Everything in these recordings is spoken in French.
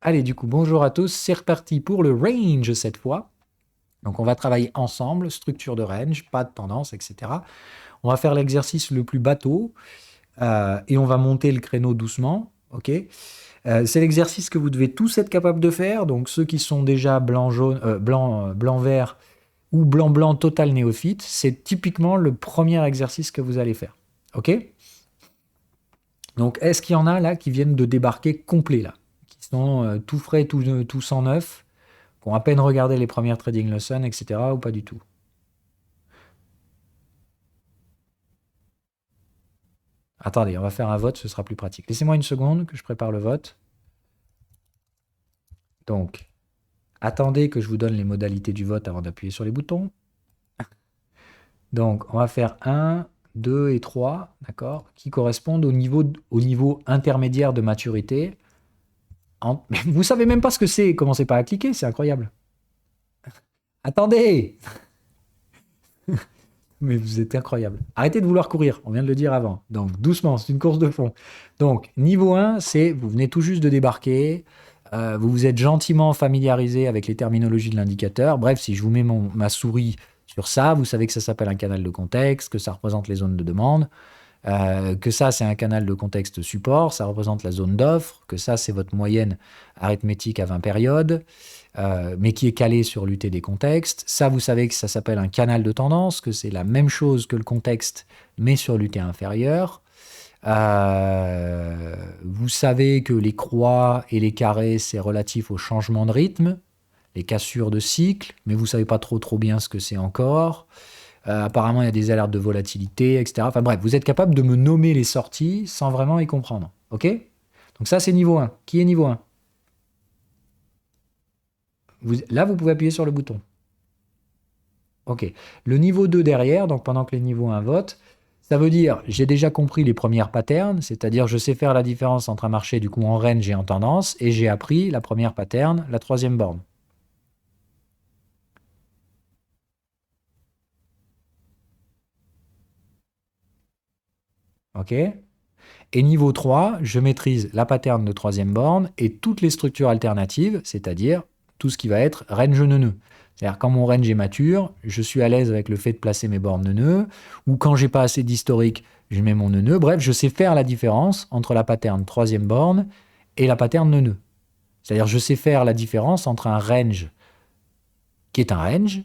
Allez, du coup, bonjour à tous, c'est reparti pour le range cette fois. Donc on va travailler ensemble, structure de range, pas de tendance, etc. On va faire l'exercice le plus bateau et on va monter le créneau doucement, ok. C'est l'exercice que vous devez tous être capables de faire, donc ceux qui sont déjà blanc, jaune, blanc, blanc, vert ou blanc, blanc total néophyte, c'est typiquement le premier exercice que vous allez faire, ok. Donc est-ce qu'il y en a là qui viennent de débarquer complet là, qui sont tout frais, tout sans neuf, qui ont à peine regardé les premières trading lessons, etc. ou pas du tout? Attendez, on va faire un vote, ce sera plus pratique. Laissez-moi une seconde que je prépare le vote. Donc, attendez que je vous donne les modalités du vote avant d'appuyer sur les boutons. Donc, on va faire 1, 2 et 3, d'accord, qui correspondent au niveau intermédiaire de maturité. Mais vous savez même pas ce que c'est, commencez pas à cliquer, c'est incroyable. Attendez! Mais vous êtes incroyable. Arrêtez de vouloir courir, on vient de le dire avant. Donc doucement, c'est une course de fond. Donc niveau 1, c'est vous venez tout juste de débarquer, vous vous êtes gentiment familiarisé avec les terminologies de l'indicateur. Bref, si je vous mets ma souris sur ça, vous savez que ça s'appelle un canal de contexte, que ça représente les zones de demande, que ça c'est un canal de contexte support, ça représente la zone d'offre, que ça c'est votre moyenne arithmétique à 20 périodes, mais qui est calé sur l'UT des contextes. Ça, vous savez que ça s'appelle un canal de tendance, que c'est la même chose que le contexte, mais sur l'UT inférieur. Vous savez que les croix et les carrés, c'est relatif au changement de rythme, les cassures de cycle, mais vous ne savez pas trop bien ce que c'est encore. Apparemment, il y a des alertes de volatilité, etc. Enfin bref, vous êtes capable de me nommer les sorties sans vraiment y comprendre. OK? Donc ça, c'est niveau 1. Qui est niveau 1? Là, vous pouvez appuyer sur le bouton. OK. Le niveau 2 derrière, donc pendant que les niveaux 1 votent, ça veut dire j'ai déjà compris les premières patterns, c'est-à-dire je sais faire la différence entre un marché du coup en range et en tendance, et j'ai appris la première pattern, la troisième borne. OK? Et niveau 3, je maîtrise la pattern de troisième borne et toutes les structures alternatives, c'est-à-dire tout ce qui va être range neuneux. C'est-à-dire quand mon range est mature, je suis à l'aise avec le fait de placer mes bornes neuneux, ou quand j'ai pas assez d'historique, je mets mon neuneux. Bref, je sais faire la différence entre la pattern troisième borne et la pattern neuneux. C'est-à-dire je sais faire la différence entre un range qui est un range,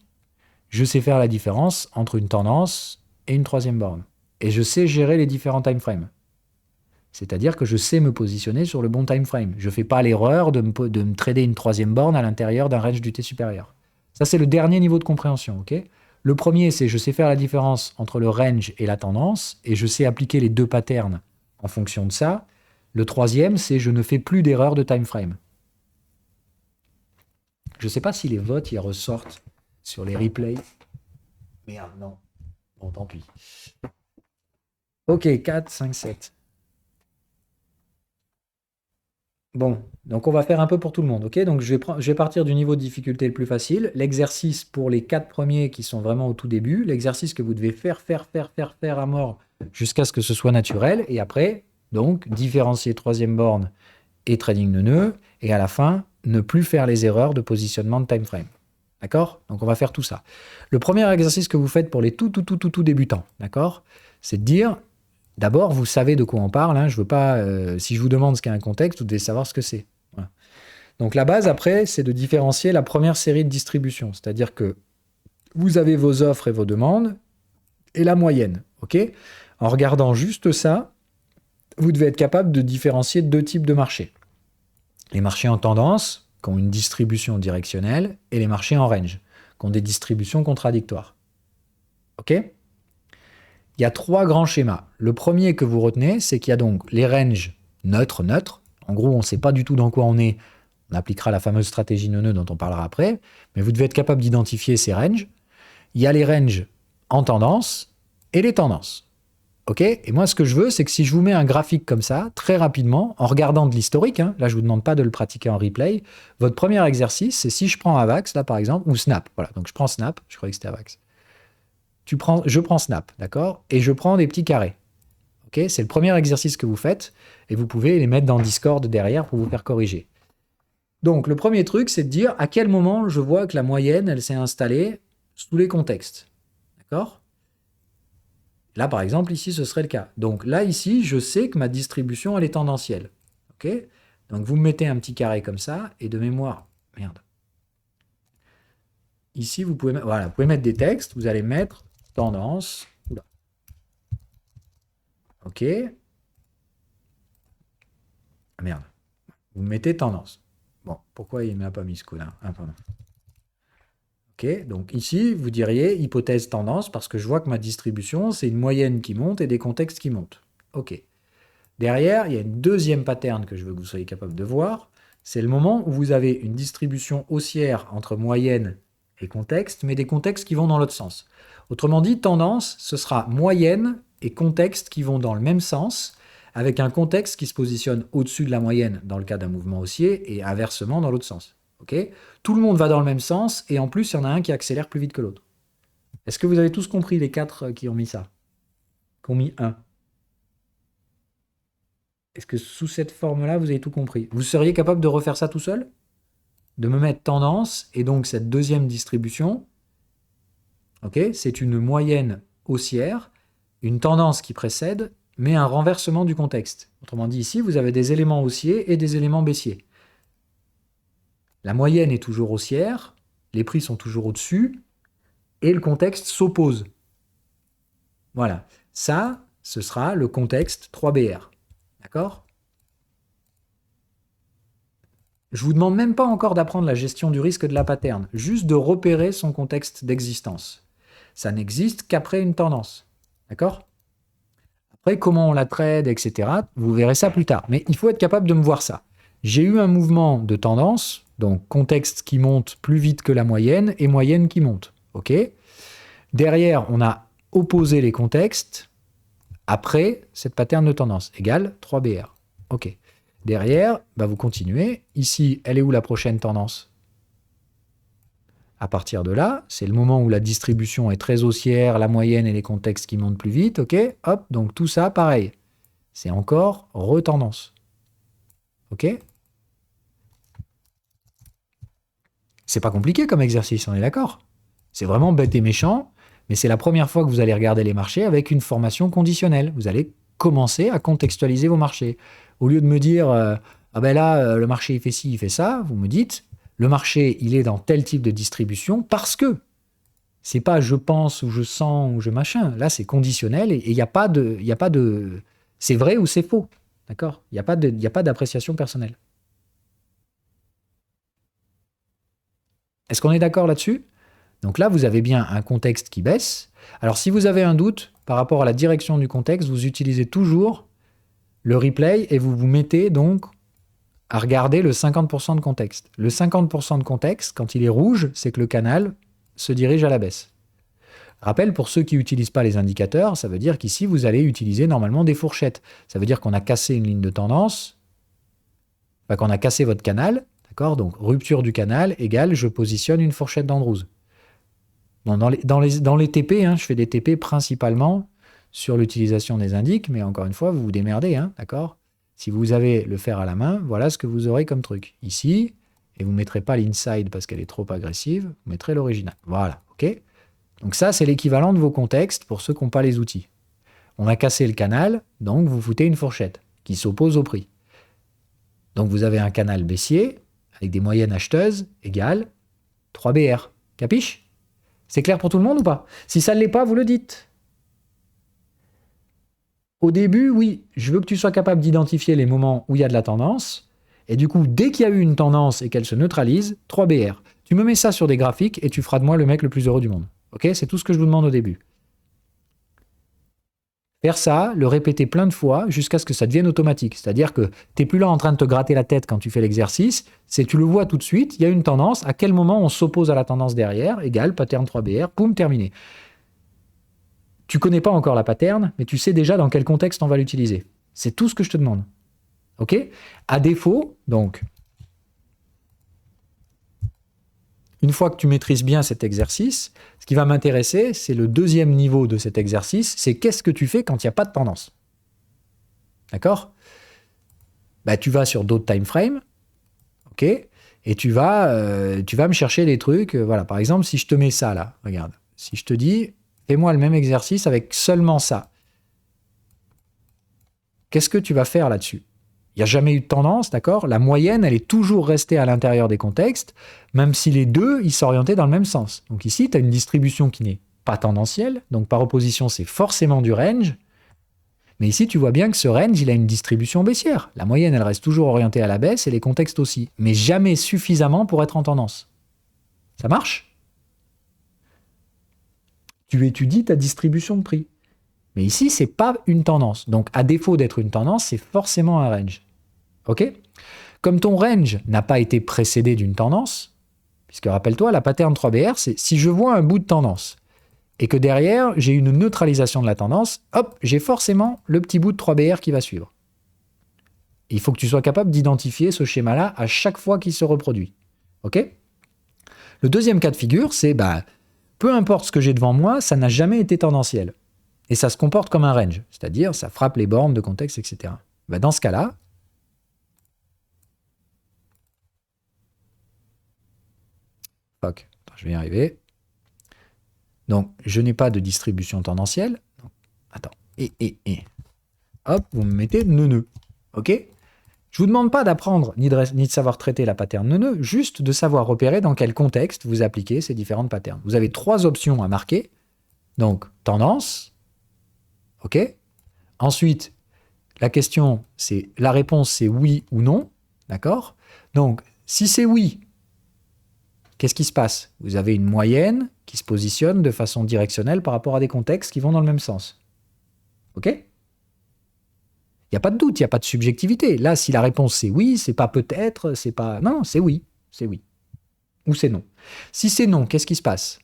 je sais faire la différence entre une tendance et une troisième borne. Et je sais gérer les différents time frames. C'est-à-dire que je sais me positionner sur le bon time frame. Je ne fais pas l'erreur de me trader une troisième borne à l'intérieur d'un range d'UT supérieur. Ça, c'est le dernier niveau de compréhension. Okay, le premier, c'est je sais faire la différence entre le range et la tendance, et je sais appliquer les deux patterns en fonction de ça. Le troisième, c'est je ne fais plus d'erreur de time frame. Je ne sais pas si les votes y ressortent sur les replays. Merde, non. Bon, tant pis. Ok, 4, 5, 7. Bon, donc on va faire un peu pour tout le monde, ok? Donc je vais partir du niveau de difficulté le plus facile. L'exercice pour les 4 premiers qui sont vraiment au tout début. L'exercice que vous devez faire à mort jusqu'à ce que ce soit naturel. Et après, donc, différencier troisième borne et trading de nœuds. Et à la fin, ne plus faire les erreurs de positionnement de time frame. D'accord? Donc on va faire tout ça. Le premier exercice que vous faites pour les tout débutants, d'accord? C'est de dire... D'abord, vous savez de quoi on parle. Hein. Je veux pas. Si je vous demande ce qu'est un contexte, vous devez savoir ce que c'est. Voilà. Donc la base après, c'est de différencier la première série de distribution, c'est-à-dire que vous avez vos offres et vos demandes et la moyenne. Ok. En regardant juste ça, vous devez être capable de différencier deux types de marchés. Les marchés en tendance, qui ont une distribution directionnelle, et les marchés en range, qui ont des distributions contradictoires. Ok. Il y a 3 grands schémas. Le premier que vous retenez, c'est qu'il y a donc les ranges neutres. En gros, on ne sait pas du tout dans quoi on est. On appliquera la fameuse stratégie neuneu dont on parlera après. Mais vous devez être capable d'identifier ces ranges. Il y a les ranges en tendance et les tendances. OK? Et moi, ce que je veux, c'est que si je vous mets un graphique comme ça, très rapidement, en regardant de l'historique, hein, là, je ne vous demande pas de le pratiquer en replay, votre premier exercice, c'est si je prends Avax, là, par exemple, ou Snap. Voilà, donc je prends Snap, je croyais que c'était Avax. Je prends Snap, d'accord? Et je prends des petits carrés. Ok, c'est le premier exercice que vous faites, et vous pouvez les mettre dans Discord derrière pour vous faire corriger. Donc, le premier truc, c'est de dire à quel moment je vois que la moyenne, elle s'est installée sous les contextes. D'accord? Là, par exemple, ici, ce serait le cas. Donc là, ici, je sais que ma distribution, elle est tendancielle. OK? Donc vous me mettez un petit carré comme ça, et de mémoire, merde. Ici, vous pouvez, voilà, vous pouvez mettre des textes, vous allez mettre tendance. Oula. OK. Ah, merde. Vous mettez tendance. Bon, pourquoi il ne m'a pas mis ce coup-là? Ah, pardon. OK, donc ici, vous diriez hypothèse tendance, parce que je vois que ma distribution, c'est une moyenne qui monte et des contextes qui montent. OK. Derrière, il y a une deuxième pattern que je veux que vous soyez capable de voir. C'est le moment où vous avez une distribution haussière entre moyenne et contexte, mais des contextes qui vont dans l'autre sens. Autrement dit, tendance, ce sera moyenne et contexte qui vont dans le même sens, avec un contexte qui se positionne au-dessus de la moyenne dans le cas d'un mouvement haussier et inversement dans l'autre sens. Okay, tout le monde va dans le même sens et en plus, il y en a un qui accélère plus vite que l'autre. Est-ce que vous avez tous compris, les 4 qui ont mis ça? Qui ont mis 1? Est-ce que sous cette forme-là, vous avez tout compris? Vous seriez capable de refaire ça tout seul? De me mettre tendance, et donc cette deuxième distribution, ok, c'est une moyenne haussière, une tendance qui précède, mais un renversement du contexte. Autrement dit, ici, vous avez des éléments haussiers et des éléments baissiers. La moyenne est toujours haussière, les prix sont toujours au-dessus, et le contexte s'oppose. Voilà. Ça, ce sera le contexte 3BR. D'accord? Je vous demande même pas encore d'apprendre la gestion du risque de la pattern, juste de repérer son contexte d'existence. Ça n'existe qu'après une tendance. D'accord? Après, comment on la trade, etc., vous verrez ça plus tard. Mais il faut être capable de me voir ça. J'ai eu un mouvement de tendance, donc contexte qui monte plus vite que la moyenne et moyenne qui monte. OK? Derrière, on a opposé les contextes après cette pattern de tendance, égale 3BR. OK. Derrière, bah vous continuez. Ici, elle est où la prochaine tendance? À partir de là, c'est le moment où la distribution est très haussière, la moyenne et les contextes qui montent plus vite. OK? Hop, donc tout ça, pareil. C'est encore retendance. OK? C'est pas compliqué comme exercice, on est d'accord? C'est vraiment bête et méchant, mais c'est la première fois que vous allez regarder les marchés avec une formation conditionnelle. Vous allez commencer à contextualiser vos marchés. Au lieu de me dire ah ben là, le marché il fait ci, il fait ça, vous me dites le marché il est dans tel type de distribution parce que. C'est pas je pense ou je sens ou je machin. Là, c'est conditionnel et il n'y a pas de. Y a pas de c'est vrai ou c'est faux. D'accord? Il n'y a pas d'appréciation personnelle. Est-ce qu'on est d'accord là-dessus? Donc là, vous avez bien un contexte qui baisse. Alors, si vous avez un doute par rapport à la direction du contexte, vous utilisez toujours le replay et vous vous mettez donc à regarder le 50% de contexte. Le 50% de contexte, quand il est rouge, c'est que le canal se dirige à la baisse. Rappel, pour ceux qui n'utilisent pas les indicateurs, ça veut dire qu'ici, vous allez utiliser normalement des fourchettes. Ça veut dire qu'on a cassé une ligne de tendance, enfin, qu'on a cassé votre canal, d'accord? Donc, rupture du canal égale, je positionne une fourchette d'Andrews. Bon, dans les TP, hein, je fais des TP principalement sur l'utilisation des indices, mais encore une fois, vous vous démerdez, hein, d'accord? Si vous avez le fer à la main, voilà ce que vous aurez comme truc. Ici, et vous ne mettrez pas l'inside parce qu'elle est trop agressive, vous mettrez l'original. Voilà, ok? Donc ça, c'est l'équivalent de vos contextes pour ceux qui n'ont pas les outils. On a cassé le canal, donc vous foutez une fourchette qui s'oppose au prix. Donc vous avez un canal baissier avec des moyennes acheteuses égale 3BR. Capiche? C'est clair pour tout le monde ou pas? Si ça ne l'est pas, vous le dites. Au début, oui, je veux que tu sois capable d'identifier les moments où il y a de la tendance. Et du coup, dès qu'il y a eu une tendance et qu'elle se neutralise, 3BR. Tu me mets ça sur des graphiques et tu feras de moi le mec le plus heureux du monde. Ok? C'est tout ce que je vous demande au début. Faire ça, le répéter plein de fois jusqu'à ce que ça devienne automatique. C'est-à-dire que tu n'es plus là en train de te gratter la tête quand tu fais l'exercice, c'est tu le vois tout de suite, il y a une tendance, à quel moment on s'oppose à la tendance derrière, égale pattern 3BR, boum, terminé. Tu connais pas encore la pattern, mais tu sais déjà dans quel contexte on va l'utiliser. C'est tout ce que je te demande. Ok? À défaut, donc, une fois que tu maîtrises bien cet exercice, ce qui va m'intéresser, c'est le deuxième niveau de cet exercice, c'est qu'est-ce que tu fais quand il n'y a pas de tendance. D'accord? Bah, tu vas sur d'autres time frames, ok? Et tu vas me chercher des trucs. Voilà, par exemple, si je te mets ça là, regarde. Si je te dis, fais-moi le même exercice avec seulement ça. Qu'est-ce que tu vas faire là-dessus? Il n'y a jamais eu de tendance, d'accord? La moyenne, elle est toujours restée à l'intérieur des contextes, même si les deux, ils s'orientaient dans le même sens. Donc ici, tu as une distribution qui n'est pas tendancielle, donc par opposition, c'est forcément du range. Mais ici, tu vois bien que ce range, il a une distribution baissière. La moyenne, elle reste toujours orientée à la baisse et les contextes aussi, mais jamais suffisamment pour être en tendance. Ça marche? Tu étudies ta distribution de prix. Mais ici, c'est pas une tendance. Donc, à défaut d'être une tendance, c'est forcément un range. OK? Comme ton range n'a pas été précédé d'une tendance, puisque rappelle-toi, la pattern 3BR, c'est si je vois un bout de tendance et que derrière, j'ai une neutralisation de la tendance, hop, j'ai forcément le petit bout de 3BR qui va suivre. Il faut que tu sois capable d'identifier ce schéma-là à chaque fois qu'il se reproduit. OK? Le deuxième cas de figure, c'est peu importe ce que j'ai devant moi, ça n'a jamais été tendanciel. Et ça se comporte comme un range, c'est-à-dire ça frappe les bornes de contexte, etc. Dans ce cas-là, je vais y arriver. Donc, je n'ai pas de distribution tendancielle. Donc, attends, hop, vous me mettez neuneu. OK? Je vous demande pas d'apprendre ni de savoir traiter la pattern neuneu, juste de savoir repérer dans quel contexte vous appliquez ces différentes patterns. Vous avez 3 options à marquer. Donc, tendance. OK? Ensuite, la réponse, c'est oui ou non. D'accord? Donc, si c'est oui, qu'est-ce qui se passe? Vous avez une moyenne qui se positionne de façon directionnelle par rapport à des contextes qui vont dans le même sens. OK? Il n'y a pas de doute, il n'y a pas de subjectivité. Là, si la réponse c'est oui, c'est pas peut-être, c'est pas... Non, c'est oui. C'est oui. Ou c'est non. Si c'est non, qu'est-ce qui se passe?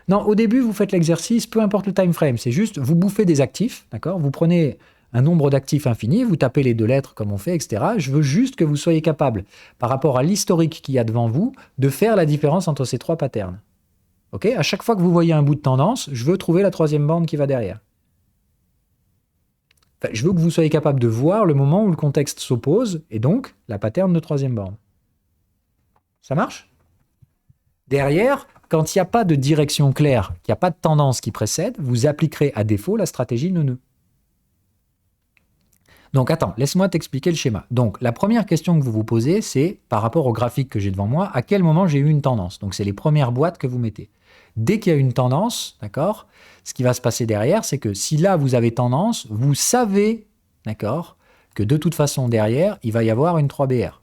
Non, au début, vous faites l'exercice, peu importe le time frame, c'est juste, vous bouffez des actifs, d'accord? Vous prenez un nombre d'actifs infini, vous tapez les 2 lettres comme on fait, etc. Je veux juste que vous soyez capable, par rapport à l'historique qu'il y a devant vous, de faire la différence entre ces 3 patterns. Ok? À chaque fois que vous voyez un bout de tendance, je veux trouver la 3e borne qui va derrière. Enfin, je veux que vous soyez capable de voir le moment où le contexte s'oppose, et donc la pattern de 3e borne. Ça marche? Derrière, quand il n'y a pas de direction claire, qu'il n'y a pas de tendance qui précède, vous appliquerez à défaut la stratégie neuneu. Donc attends, laisse-moi t'expliquer le schéma. Donc la première question que vous vous posez, c'est par rapport au graphique que j'ai devant moi, à quel moment j'ai eu une tendance. Donc c'est les premières boîtes que vous mettez. Dès qu'il y a une tendance, d'accord, ce qui va se passer derrière, c'est que si là vous avez tendance, vous savez, d'accord, que de toute façon derrière, il va y avoir une 3BR.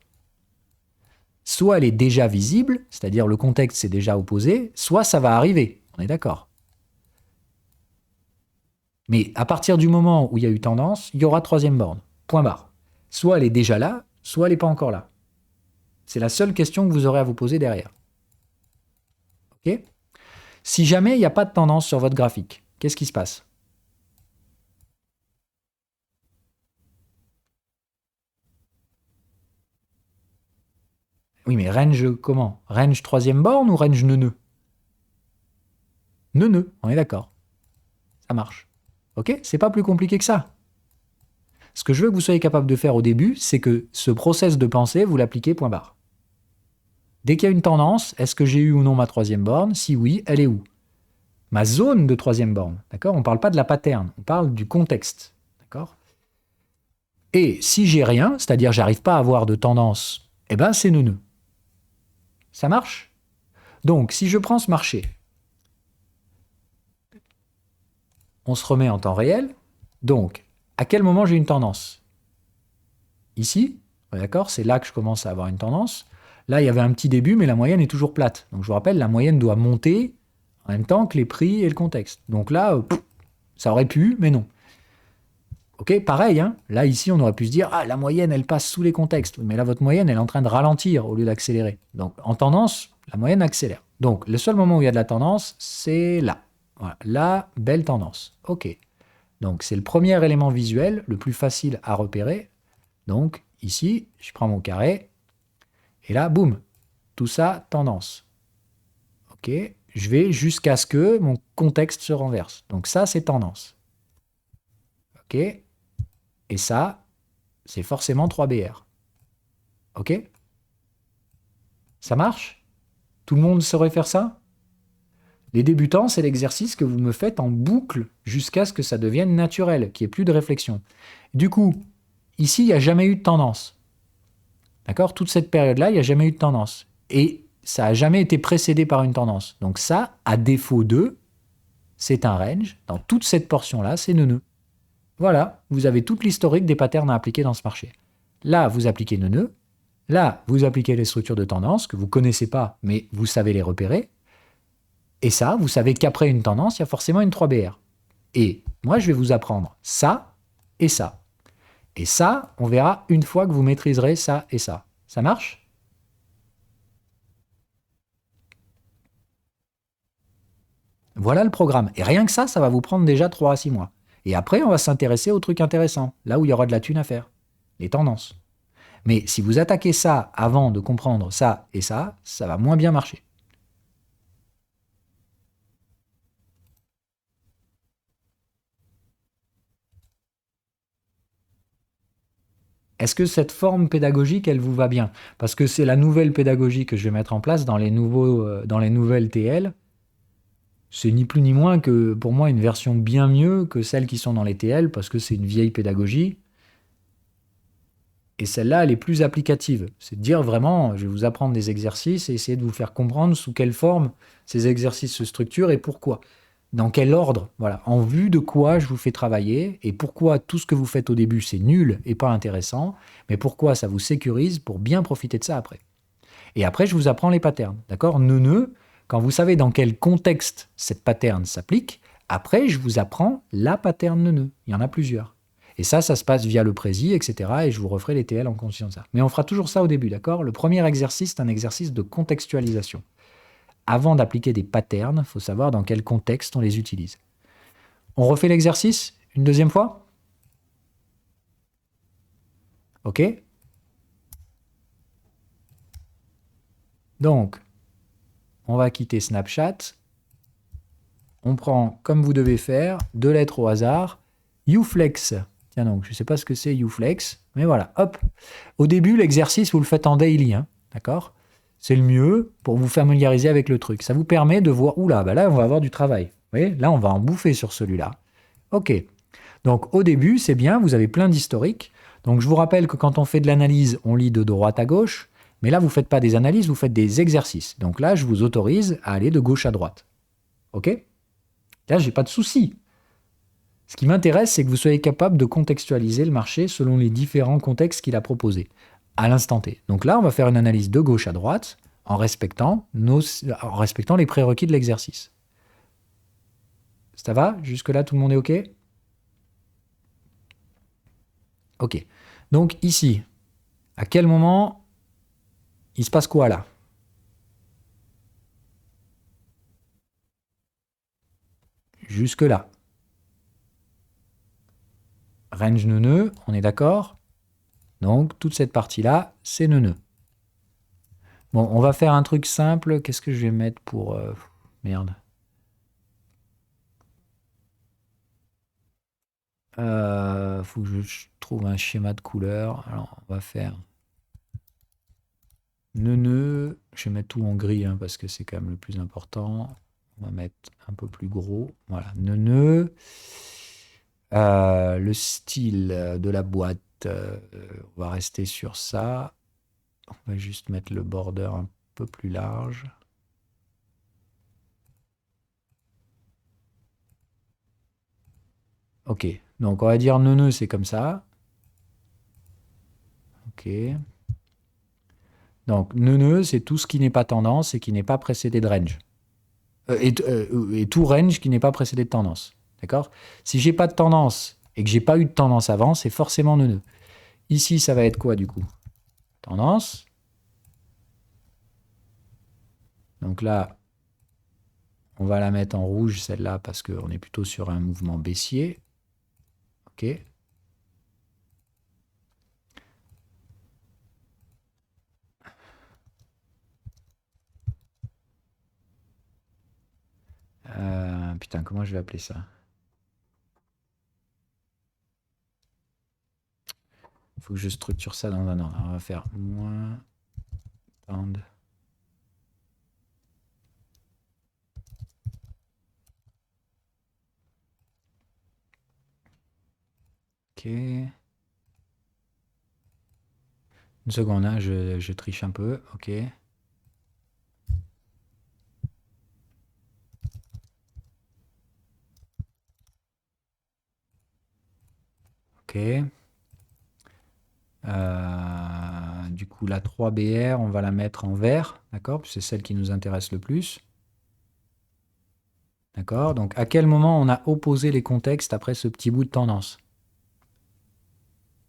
Soit elle est déjà visible, c'est-à-dire le contexte s'est déjà opposé, soit ça va arriver. On est d'accord. Mais à partir du moment où il y a eu tendance, il y aura 3e borne. Point barre. Soit elle est déjà là, soit elle n'est pas encore là. C'est la seule question que vous aurez à vous poser derrière. Ok? Si jamais il n'y a pas de tendance sur votre graphique, qu'est-ce qui se passe? Oui, mais range comment? Range 3e borne ou range neuneu? Neuneu, on est d'accord. Ça marche. Ok? C'est pas plus compliqué que ça. Ce que je veux que vous soyez capable de faire au début, c'est que ce process de pensée, vous l'appliquez point barre. Dès qu'il y a une tendance, est-ce que j'ai eu ou non ma 3e borne? Si oui, elle est où? Ma zone de 3e borne, d'accord? On ne parle pas de la pattern, on parle du contexte, d'accord? Et si j'ai rien, c'est-à-dire j'arrive pas à avoir de tendance, eh ben c'est neuneu. Ça marche? Donc, si je prends ce marché, on se remet en temps réel. Donc, à quel moment j'ai une tendance? Ici, d'accord? C'est là que je commence à avoir une tendance. Là, il y avait un petit début, mais la moyenne est toujours plate. Donc, je vous rappelle, la moyenne doit monter en même temps que les prix et le contexte. Donc là, ça aurait pu, mais non. Ok, pareil, hein. Là, ici, on aurait pu se dire, ah, la moyenne, elle passe sous les contextes. Mais là, votre moyenne, elle est en train de ralentir au lieu d'accélérer. Donc, en tendance, la moyenne accélère. Donc, le seul moment où il y a de la tendance, c'est là. Voilà, là, belle tendance. Ok. Donc, c'est le premier élément visuel, le plus facile à repérer. Donc, ici, je prends mon carré. Et là, boum, tout ça, tendance. Ok, je vais jusqu'à ce que mon contexte se renverse. Donc ça, c'est tendance. OK? Et ça, c'est forcément 3BR. OK? Ça marche? Tout le monde saurait faire ça? Les débutants, c'est l'exercice que vous me faites en boucle jusqu'à ce que ça devienne naturel, qu'il n'y ait plus de réflexion. Du coup, ici, il n'y a jamais eu de tendance. D'accord? Toute cette période-là, il n'y a jamais eu de tendance. Et ça n'a jamais été précédé par une tendance. Donc ça, à défaut de, c'est un range. Dans toute cette portion-là, c'est neuneu. Voilà, vous avez toute l'historique des patterns à appliquer dans ce marché. Là, vous appliquez neuneu. Là, vous appliquez les structures de tendance que vous ne connaissez pas, mais vous savez les repérer. Et ça, vous savez qu'après une tendance, il y a forcément une 3BR. Et moi, je vais vous apprendre ça et ça. Et ça, on verra une fois que vous maîtriserez ça et ça. Ça marche? Voilà le programme. Et rien que ça va vous prendre déjà 3 à 6 mois. Et après, on va s'intéresser aux trucs intéressants, là où il y aura de la thune à faire. Les tendances. Mais si vous attaquez ça avant de comprendre ça et ça va moins bien marcher. Est-ce que cette forme pédagogique, elle vous va bien? Parce que c'est la nouvelle pédagogie que je vais mettre en place dans les nouvelles TL. C'est ni plus ni moins que, pour moi, une version bien mieux que celles qui sont dans les TL, parce que c'est une vieille pédagogie. Et celle-là, elle est plus applicative. C'est de dire vraiment, je vais vous apprendre des exercices et essayer de vous faire comprendre sous quelle forme ces exercices se structurent et pourquoi. Dans quel ordre, voilà, en vue de quoi je vous fais travailler et pourquoi tout ce que vous faites au début c'est nul et pas intéressant, mais pourquoi ça vous sécurise pour bien profiter de ça après. Et après, je vous apprends les patterns, d'accord? Neuneu, quand vous savez dans quel contexte cette pattern s'applique, après, je vous apprends la pattern neuneu. Il y en a plusieurs. Et ça se passe via le prési, etc. Et je vous referai les TL en conscience de ça. Mais on fera toujours ça au début, d'accord? Le premier exercice, c'est un exercice de contextualisation. Avant d'appliquer des patterns, il faut savoir dans quel contexte on les utilise. On refait l'exercice une deuxième fois? OK? Donc, on va quitter Snapchat. On prend, comme vous devez faire, 2 lettres au hasard. Uflex. Tiens donc, je ne sais pas ce que c'est Uflex, mais voilà, hop. Au début, l'exercice, vous le faites en daily, hein, d'accord? C'est le mieux pour vous familiariser avec le truc. Ça vous permet de voir, oula, bah là, on va avoir du travail. Vous voyez, là, on va en bouffer sur celui-là. OK. Donc, au début, c'est bien, vous avez plein d'historiques. Donc, je vous rappelle que quand on fait de l'analyse, on lit de droite à gauche. Mais là, vous ne faites pas des analyses, vous faites des exercices. Donc là, je vous autorise à aller de gauche à droite. OK? Là, j'ai pas de souci. Ce qui m'intéresse, c'est que vous soyez capable de contextualiser le marché selon les différents contextes qu'il a proposés à l'instant T. Donc là, on va faire une analyse de gauche à droite en respectant les prérequis de l'exercice. Ça va? Jusque-là, tout le monde est OK? OK. Donc ici, à quel moment il se passe quoi là? Jusque-là. Range neuneu, on est d'accord? Donc toute cette partie-là, c'est neuneu. Bon, on va faire un truc simple. Qu'est-ce que je vais mettre pour... merde. Faut que je trouve un schéma de couleur. Alors, on va faire neuneu. Je vais mettre tout en gris hein, parce que c'est quand même le plus important. On va mettre un peu plus gros. Voilà, neuneu. Le style de la boîte, on va rester sur ça. On va juste mettre le border un peu plus large. Ok, donc on va dire neuneu, c'est comme ça. Ok. Donc neuneu, c'est tout ce qui n'est pas tendance et qui n'est pas précédé de range. Et tout range qui n'est pas précédé de tendance. D'accord? Si j'ai pas de tendance et que j'ai pas eu de tendance avant, c'est forcément neuneu. Ici, ça va être quoi du coup? Tendance. Donc là, on va la mettre en rouge, celle-là, parce qu'on est plutôt sur un mouvement baissier. OK. Putain, comment je vais appeler ça? Il faut que je structure ça dans un ordre. On va faire moins tend. Ok. Une seconde, hein, je triche un peu. Ok. Ok. Du coup, la 3BR, on va la mettre en vert, d'accord? C'est celle qui nous intéresse le plus. D'accord? Donc, à quel moment on a opposé les contextes après ce petit bout de tendance?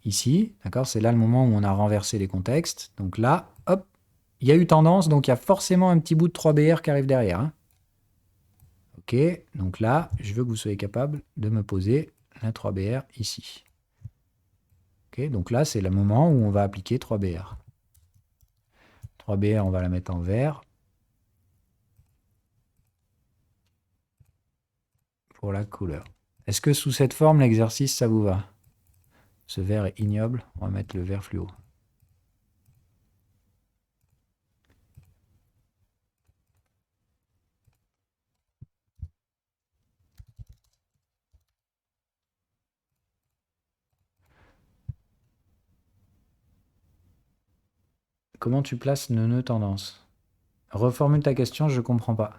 Ici, d'accord? C'est là le moment où on a renversé les contextes. Donc là, hop, il y a eu tendance, donc il y a forcément un petit bout de 3BR qui arrive derrière, hein. Ok, donc là, je veux que vous soyez capable de me poser la 3BR ici. Ok, donc là, c'est le moment où on va appliquer 3BR. 3BR, on va la mettre en vert. Pour la couleur. Est-ce que sous cette forme, l'exercice, ça vous va? Ce vert est ignoble. On va mettre le vert fluo. Comment tu places nœud tendance? Reformule ta question, je comprends pas.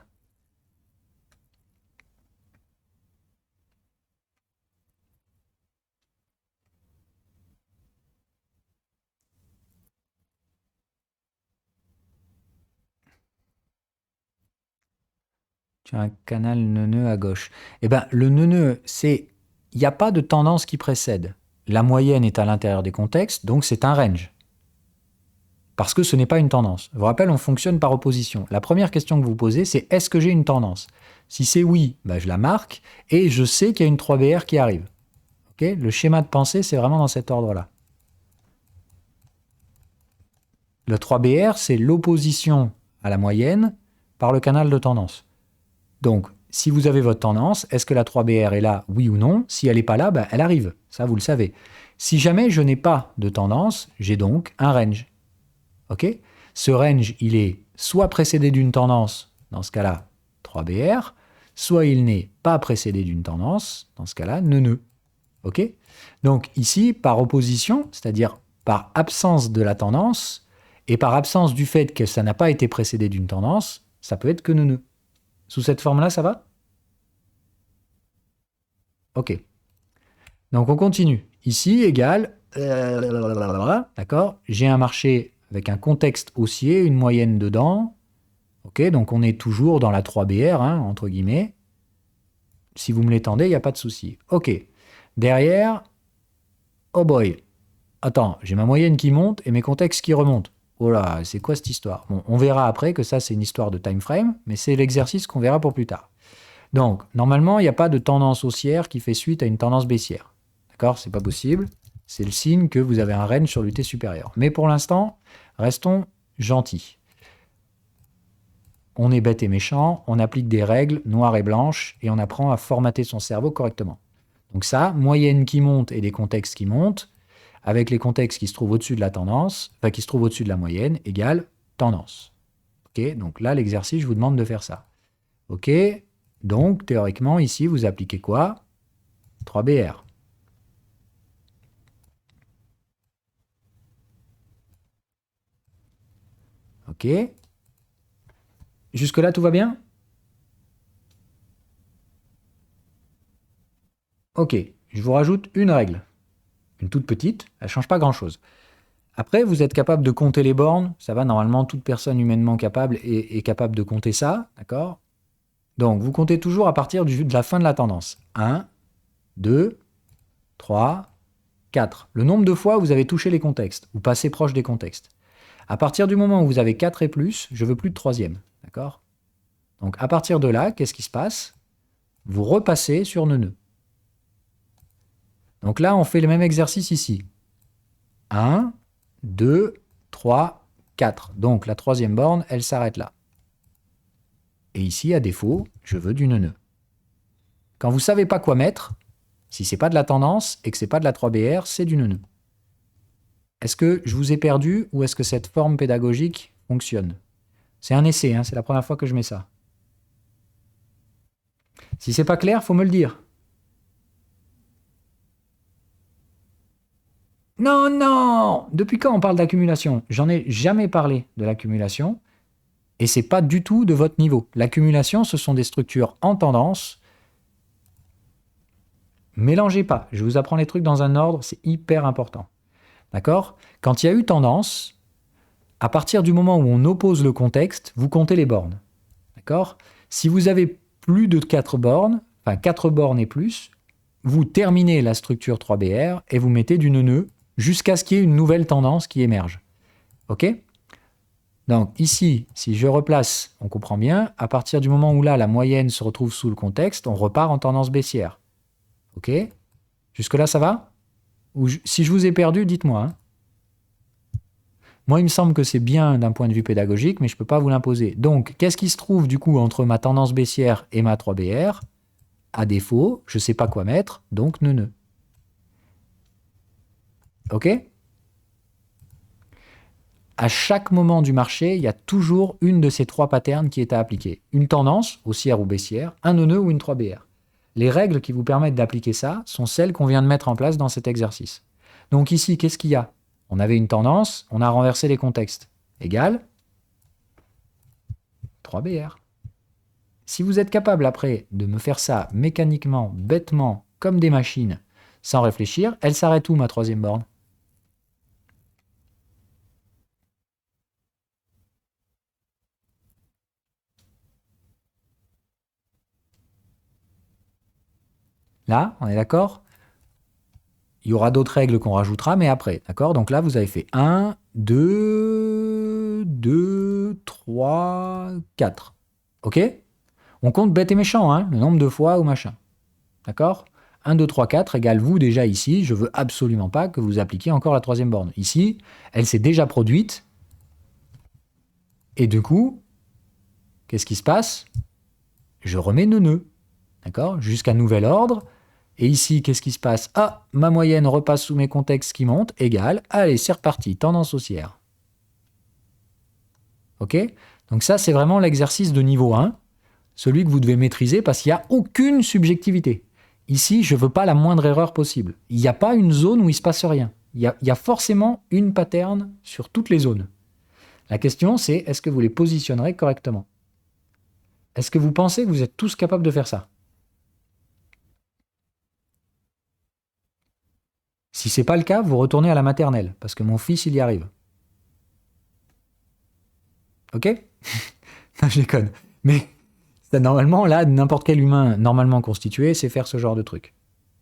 Tu as un canal nœud à gauche. Eh bien, le nœud, c'est... Il n'y a pas de tendance qui précède. La moyenne est à l'intérieur des contextes, donc c'est un range. Parce que ce n'est pas une tendance. Je vous rappelle, on fonctionne par opposition. La première question que vous posez, c'est est-ce que j'ai une tendance? Si c'est oui, bah, je la marque, et je sais qu'il y a une 3BR qui arrive. Okay, le schéma de pensée, c'est vraiment dans cet ordre-là. Le 3BR, c'est l'opposition à la moyenne par le canal de tendance. Donc, si vous avez votre tendance, est-ce que la 3BR est là, oui ou non? Si elle n'est pas là, bah, elle arrive. Ça, vous le savez. Si jamais je n'ai pas de tendance, j'ai donc un range. Okay, ce range, il est soit précédé d'une tendance, dans ce cas-là, 3BR, soit il n'est pas précédé d'une tendance, dans ce cas-là, nœud. Ok? Donc ici, par opposition, c'est-à-dire par absence de la tendance, et par absence du fait que ça n'a pas été précédé d'une tendance, ça peut être que nœud. Sous cette forme-là, ça va? Ok. Donc on continue. Ici, égal, d'accord, j'ai un marché avec un contexte haussier, une moyenne dedans. Ok, donc on est toujours dans la 3BR, hein, entre guillemets. Si vous me l'étendez, il n'y a pas de souci. Ok. Derrière, oh boy. Attends, j'ai ma moyenne qui monte et mes contextes qui remontent. Oh là, c'est quoi cette histoire? Bon, on verra après que ça, c'est une histoire de time frame, mais c'est l'exercice qu'on verra pour plus tard. Donc, normalement, il n'y a pas de tendance haussière qui fait suite à une tendance baissière. D'accord? C'est pas possible. C'est le signe que vous avez un range sur l'UT supérieur. Mais pour l'instant, restons gentils. On est bête et méchant, on applique des règles noires et blanches et on apprend à formater son cerveau correctement. Donc ça, moyenne qui monte et des contextes qui montent, avec les contextes qui se trouvent au-dessus de la tendance, enfin qui se trouvent au-dessus de la moyenne, égale tendance. Ok, donc là, l'exercice, je vous demande de faire ça. Ok, donc théoriquement, ici, vous appliquez quoi? 3BR. Ok. Jusque-là, tout va bien? Ok, je vous rajoute une règle. Une toute petite, elle ne change pas grand-chose. Après, vous êtes capable de compter les bornes. Ça va, normalement, toute personne humainement capable est capable de compter ça. D'accord? Donc, vous comptez toujours à partir de la fin de la tendance. 1, 2, 3, 4. Le nombre de fois où vous avez touché les contextes, ou passé proche des contextes. À partir du moment où vous avez 4 et plus, je veux plus de troisième. D'accord? Donc, à partir de là, qu'est-ce qui se passe? Vous repassez sur nœud. Donc là, on fait le même exercice ici. 1, 2, 3, 4. Donc la troisième borne, elle s'arrête là. Et ici, à défaut, je veux du nœud. Quand vous ne savez pas quoi mettre, si ce n'est pas de la tendance et que ce n'est pas de la 3BR, c'est du nœud. Est-ce que je vous ai perdu ou est-ce que cette forme pédagogique fonctionne? C'est un essai, hein, c'est la première fois que je mets ça. Si c'est pas clair, faut me le dire. Non, non! Depuis quand on parle d'accumulation? J'en ai jamais parlé de l'accumulation. Et c'est pas du tout de votre niveau. L'accumulation, ce sont des structures en tendance. Mélangez pas. Je vous apprends les trucs dans un ordre, c'est hyper important. D'accord? Quand il y a eu tendance, à partir du moment où on oppose le contexte, vous comptez les bornes. D'accord? Si vous avez plus de 4 bornes, enfin 4 bornes et plus, vous terminez la structure 3BR et vous mettez du nœud jusqu'à ce qu'il y ait une nouvelle tendance qui émerge. OK? Donc ici, si je replace, on comprend bien, à partir du moment où là, la moyenne se retrouve sous le contexte, on repart en tendance baissière. OK? Jusque-là, ça va? Ou si je vous ai perdu, dites-moi. Hein. Moi, il me semble que c'est bien d'un point de vue pédagogique, mais je ne peux pas vous l'imposer. Donc, qu'est-ce qui se trouve du coup entre ma tendance baissière et ma 3BR? À défaut, je ne sais pas quoi mettre, donc nœud. OK? À chaque moment du marché, il y a toujours une de ces 3 patterns qui est à appliquer. Une tendance, haussière ou baissière, un nœud ou une 3BR. Les règles qui vous permettent d'appliquer ça sont celles qu'on vient de mettre en place dans cet exercice. Donc ici, qu'est-ce qu'il y a? On avait une tendance, on a renversé les contextes. Égal 3BR. Si vous êtes capable après de me faire ça mécaniquement, bêtement, comme des machines, sans réfléchir, elle s'arrête où ma 3e borne? Là, on est d'accord? Il y aura d'autres règles qu'on rajoutera, mais après, d'accord? Donc là, vous avez fait 1, 2, 2, 3, 4. OK? On compte bête et méchant, hein, le nombre de fois ou machin. D'accord? 1, 2, 3, 4 égale vous déjà ici. Je veux absolument pas que vous appliquiez encore la 3e borne. Ici, elle s'est déjà produite. Et du coup, qu'est-ce qui se passe? Je remets nœud. D'accord? Jusqu'à nouvel ordre. Et ici, qu'est-ce qui se passe? Ah, ma moyenne repasse sous mes contextes qui montent, égale, allez, c'est reparti, tendance haussière. OK? Donc ça, c'est vraiment l'exercice de niveau 1, celui que vous devez maîtriser parce qu'il n'y a aucune subjectivité. Ici, je ne veux pas la moindre erreur possible. Il n'y a pas une zone où il ne se passe rien. Il y a forcément une pattern sur toutes les zones. La question, c'est est-ce que vous les positionnerez correctement? Est-ce que vous pensez que vous êtes tous capables de faire ça? Si ce n'est pas le cas, vous retournez à la maternelle, parce que mon fils, il y arrive. OK? Non, je déconne. Mais ça, normalement, là, n'importe quel humain normalement constitué sait faire ce genre de truc.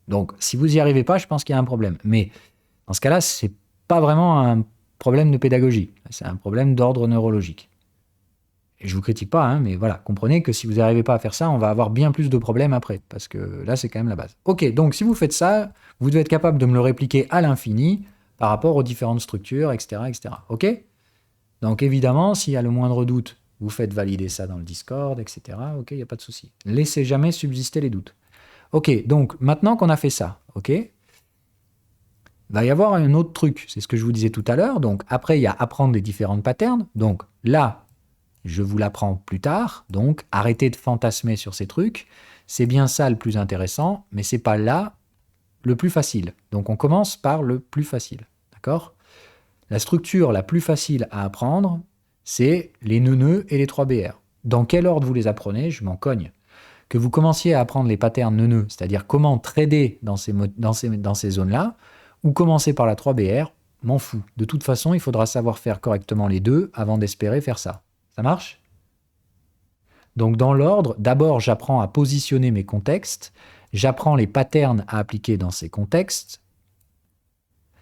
Donc, si vous n'y arrivez pas, je pense qu'il y a un problème. Mais dans ce cas-là, c'est pas vraiment un problème de pédagogie. C'est un problème d'ordre neurologique. Et je vous critique pas, hein, mais voilà, comprenez que si vous n'arrivez pas à faire ça, on va avoir bien plus de problèmes après, parce que là, c'est quand même la base. Ok, donc si vous faites ça, vous devez être capable de me le répliquer à l'infini par rapport aux différentes structures, etc., etc. Ok? Donc évidemment, s'il y a le moindre doute, vous faites valider ça dans le Discord, etc. Ok, il n'y a pas de souci. Laissez jamais subsister les doutes. Ok, donc maintenant qu'on a fait ça, ok, il va y avoir un autre truc, c'est ce que je vous disais tout à l'heure. Donc après, il y a apprendre les différentes patterns. Donc là, je vous l'apprends plus tard, donc arrêtez de fantasmer sur ces trucs. C'est bien ça le plus intéressant, mais c'est pas là le plus facile. Donc on commence par le plus facile, d'accord? La structure la plus facile à apprendre, c'est les nœuds et les 3BR. Dans quel ordre vous les apprenez? Je m'en cogne. Que vous commenciez à apprendre les patterns nœuds, c'est-à-dire comment trader dans ces zones-là, ou commencer par la 3BR, m'en fous. De toute façon, il faudra savoir faire correctement les deux avant d'espérer faire ça. Ça marche? Donc dans l'ordre, d'abord j'apprends à positionner mes contextes, j'apprends les patterns à appliquer dans ces contextes.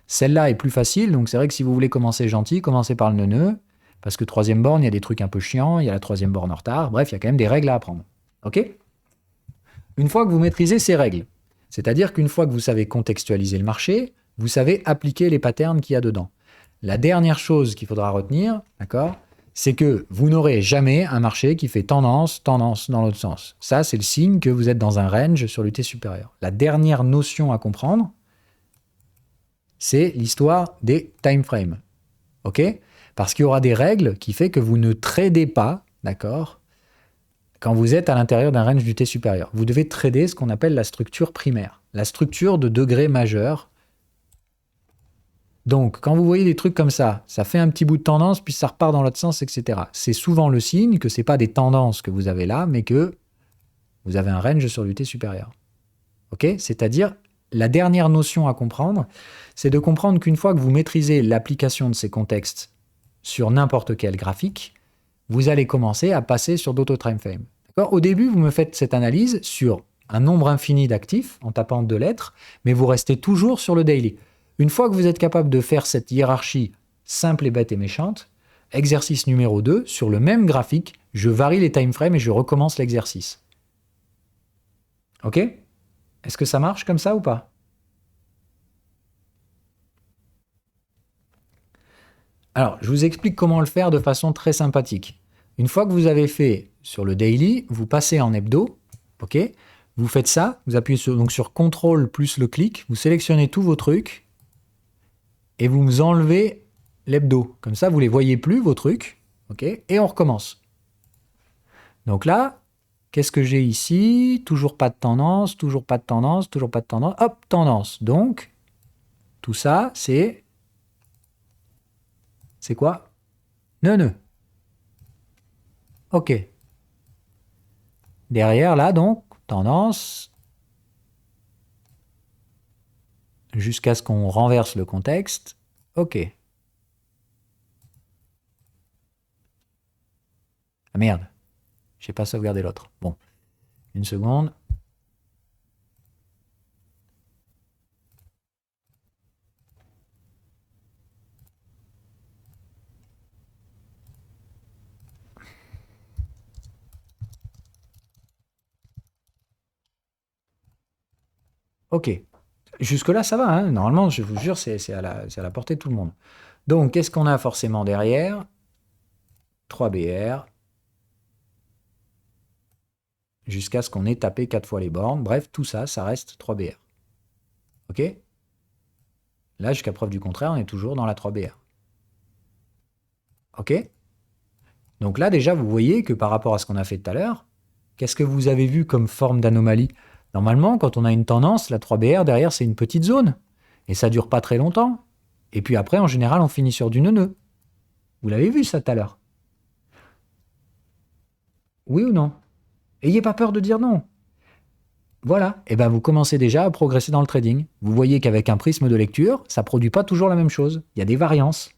Celle-là est plus facile, donc c'est vrai que si vous voulez commencer gentil, commencez par le nœud, parce que 3e borne, il y a des trucs un peu chiants, il y a la 3e borne en retard, bref, il y a quand même des règles à apprendre. Ok? Une fois que vous maîtrisez ces règles, c'est-à-dire qu'une fois que vous savez contextualiser le marché, vous savez appliquer les patterns qu'il y a dedans. La dernière chose qu'il faudra retenir, d'accord, c'est que vous n'aurez jamais un marché qui fait tendance dans l'autre sens. Ça, c'est le signe que vous êtes dans un range sur l'UT supérieur. La dernière notion à comprendre, c'est l'histoire des time frames. OK? Parce qu'il y aura des règles qui fait que vous ne tradez pas, d'accord, quand vous êtes à l'intérieur d'un range du T supérieur. Vous devez trader ce qu'on appelle la structure primaire, la structure de degré majeur. Donc, quand vous voyez des trucs comme ça fait un petit bout de tendance, puis ça repart dans l'autre sens, etc. C'est souvent le signe que ce n'est pas des tendances que vous avez là, mais que vous avez un range sur du T supérieur. OK? C'est-à-dire, la dernière notion à comprendre, c'est de comprendre qu'une fois que vous maîtrisez l'application de ces contextes sur n'importe quel graphique, vous allez commencer à passer sur d'autres time frames. D'accord? Au début, vous me faites cette analyse sur un nombre infini d'actifs en tapant 2 lettres, mais vous restez toujours sur le daily. Une fois que vous êtes capable de faire cette hiérarchie simple et bête et méchante, exercice numéro 2, sur le même graphique, je varie les time frames et je recommence l'exercice. OK? Est-ce que ça marche comme ça ou pas? Alors, je vous explique comment le faire de façon très sympathique. Une fois que vous avez fait sur le daily, vous passez en hebdo, ok? Vous faites ça, vous appuyez sur CTRL plus le clic, vous sélectionnez tous vos trucs et vous enlevez l'hebdo. Comme ça, vous ne les voyez plus, vos trucs, ok? Et on recommence. Donc là, qu'est-ce que j'ai ici? Toujours pas de tendance, toujours pas de tendance, toujours pas de tendance. Hop, tendance. Donc, tout ça, c'est quoi? Nœud. OK. Derrière, là, donc, tendance, jusqu'à ce qu'on renverse le contexte. OK. Ah merde, j'ai pas sauvegardé l'autre. Bon, une seconde. OK. Jusque-là, ça va. Hein. Normalement, je vous jure, c'est à la portée de tout le monde. Donc, qu'est-ce qu'on a forcément derrière? 3BR. Jusqu'à ce qu'on ait tapé 4 fois les bornes. Bref, tout ça, ça reste 3BR. OK? Là, jusqu'à preuve du contraire, on est toujours dans la 3BR. OK? Donc là, déjà, vous voyez que par rapport à ce qu'on a fait tout à l'heure, qu'est-ce que vous avez vu comme forme d'anomalie? Normalement, quand on a une tendance, la 3BR, derrière, c'est une petite zone. Et ça ne dure pas très longtemps. Et puis après, en général, on finit sur du nœud. Vous l'avez vu ça tout à l'heure? Oui ou non? Ayez pas peur de dire non. Voilà. Et bien, vous commencez déjà à progresser dans le trading. Vous voyez qu'avec un prisme de lecture, ça ne produit pas toujours la même chose. Il y a des variances.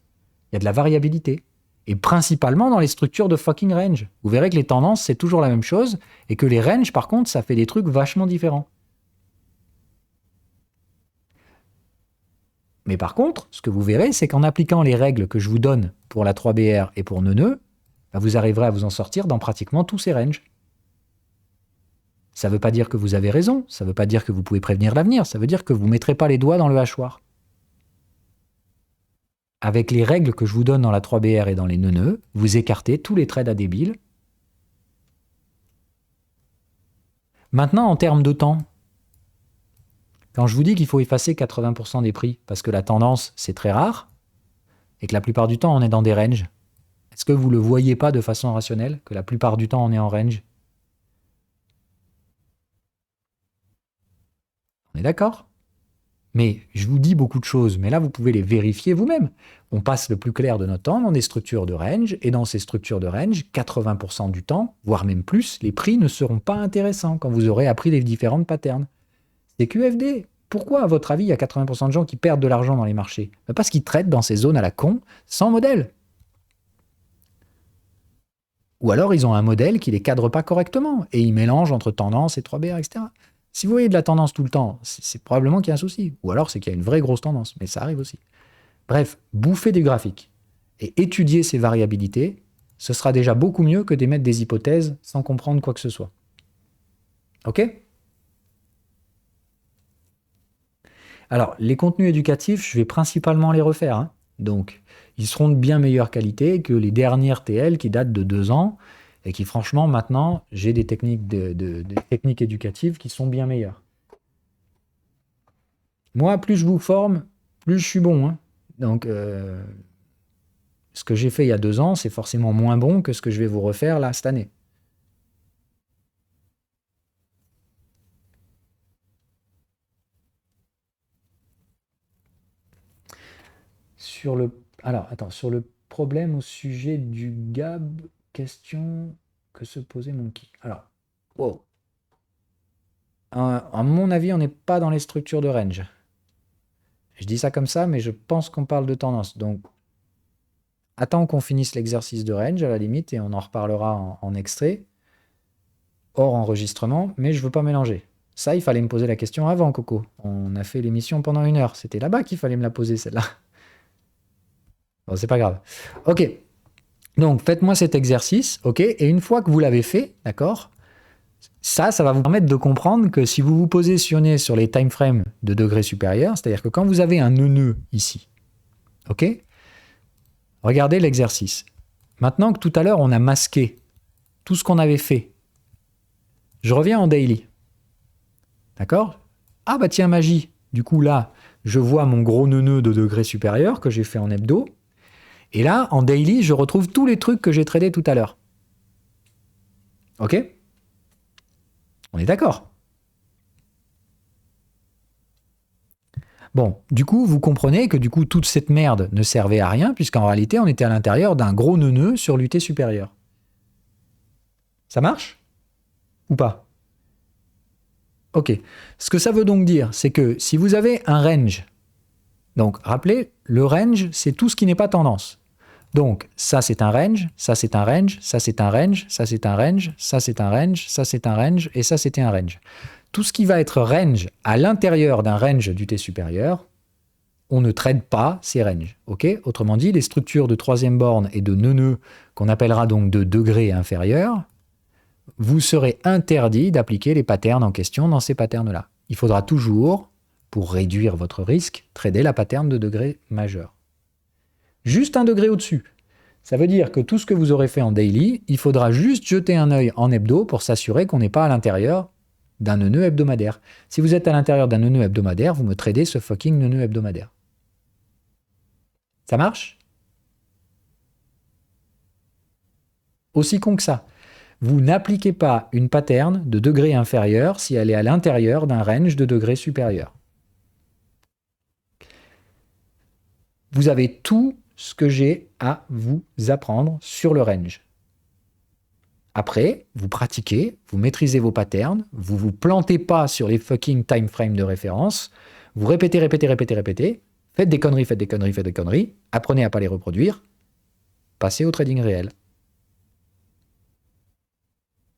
Il y a de la variabilité. Et principalement dans les structures de fucking range. Vous verrez que les tendances, c'est toujours la même chose, et que les ranges, par contre, ça fait des trucs vachement différents. Mais par contre, ce que vous verrez, c'est qu'en appliquant les règles que je vous donne pour la 3BR et pour nœud, bah vous arriverez à vous en sortir dans pratiquement tous ces ranges. Ça ne veut pas dire que vous avez raison, ça ne veut pas dire que vous pouvez prévenir l'avenir, ça veut dire que vous ne mettrez pas les doigts dans le hachoir. Avec les règles que je vous donne dans la 3BR et dans les nœuds, vous écartez tous les trades à débile. Maintenant, en termes de temps, quand je vous dis qu'il faut effacer 80% des prix, parce que la tendance, c'est très rare, et que la plupart du temps, on est dans des ranges, est-ce que vous ne le voyez pas de façon rationnelle, que la plupart du temps, on est en range? On est d'accord? Mais je vous dis beaucoup de choses, mais là, vous pouvez les vérifier vous-même. On passe le plus clair de notre temps dans des structures de range, et dans ces structures de range, 80% du temps, voire même plus, les prix ne seront pas intéressants quand vous aurez appris les différentes patterns. C'est QFD. Pourquoi, à votre avis, il y a 80% de gens qui perdent de l'argent dans les marchés? Parce qu'ils traitent dans ces zones à la con, sans modèle. Ou alors, ils ont un modèle qui ne les cadre pas correctement, et ils mélangent entre tendance et 3BR, etc. Si vous voyez de la tendance tout le temps, c'est probablement qu'il y a un souci. Ou alors, c'est qu'il y a une vraie grosse tendance, mais ça arrive aussi. Bref, bouffer des graphiques et étudier ces variabilités, ce sera déjà beaucoup mieux que d'émettre des hypothèses sans comprendre quoi que ce soit. OK? Alors, les contenus éducatifs, je vais principalement les refaire. Hein. Donc, ils seront de bien meilleure qualité que les dernières TL qui datent de 2 ans et qui, franchement, maintenant, j'ai des techniques, des techniques éducatives qui sont bien meilleures. Moi, plus je vous forme, plus je suis bon. Hein. Donc, ce que j'ai fait il y a 2 ans, c'est forcément moins bon que ce que je vais vous refaire là cette année. Sur le, alors, attends, sur le problème au sujet du GAB, question que se posait Monkey. Alors, wow. À mon avis, on n'est pas dans les structures de range. Je dis ça comme ça, mais je pense qu'on parle de tendance. Donc, attends qu'on finisse l'exercice de range à la limite et on en reparlera en extrait, hors enregistrement, mais je ne veux pas mélanger. Ça, il fallait me poser la question avant, Coco. On a fait l'émission pendant 1 heure. C'était là-bas qu'il fallait me la poser, celle-là. Bon, c'est pas grave. Ok. Donc, faites-moi cet exercice, ok? Et une fois que vous l'avez fait, d'accord? Ça va vous permettre de comprendre que si vous vous positionnez sur les time frames de degrés supérieurs, c'est-à-dire que quand vous avez un nœud ici, ok? Regardez l'exercice. Maintenant que tout à l'heure, on a masqué tout ce qu'on avait fait, je reviens en daily. D'accord? Ah bah tiens, magie. Du coup, là, je vois mon gros nœud de degrés supérieurs que j'ai fait en hebdo. Et là, en daily, je retrouve tous les trucs que j'ai tradés tout à l'heure. Ok? On est d'accord? Bon, du coup, vous comprenez que du coup, toute cette merde ne servait à rien, puisqu'en réalité, on était à l'intérieur d'un gros nœud sur l'UT supérieur. Ça marche? Ou pas? Ok. Ce que ça veut donc dire, c'est que si vous avez un range, donc rappelez, le range, c'est tout ce qui n'est pas tendance. Donc, ça c'est un range, ça c'est un range, ça c'est un range, ça c'est un range, ça c'est un range, ça c'est un range, et ça c'était un range. Tout ce qui va être range à l'intérieur d'un range d'UT supérieur, on ne trade pas ces ranges. Okay? Autrement dit, les structures de troisième borne et de nœud qu'on appellera donc de degrés inférieurs, vous serez interdit d'appliquer les patterns en question dans ces patterns-là. Il faudra toujours, pour réduire votre risque, trader la pattern de degré majeur. Juste un degré au-dessus. Ça veut dire que tout ce que vous aurez fait en daily, il faudra juste jeter un œil en hebdo pour s'assurer qu'on n'est pas à l'intérieur d'un nœud hebdomadaire. Si vous êtes à l'intérieur d'un nœud hebdomadaire, vous me tradez ce fucking nœud hebdomadaire. Ça marche? Aussi con que ça. Vous n'appliquez pas une pattern de degré inférieur si elle est à l'intérieur d'un range de degré supérieur. Vous avez tout ce que j'ai à vous apprendre sur le range. Après, vous pratiquez, vous maîtrisez vos patterns, vous vous plantez pas sur les fucking time frames de référence, vous répétez, faites des conneries, apprenez à pas les reproduire, passez au trading réel.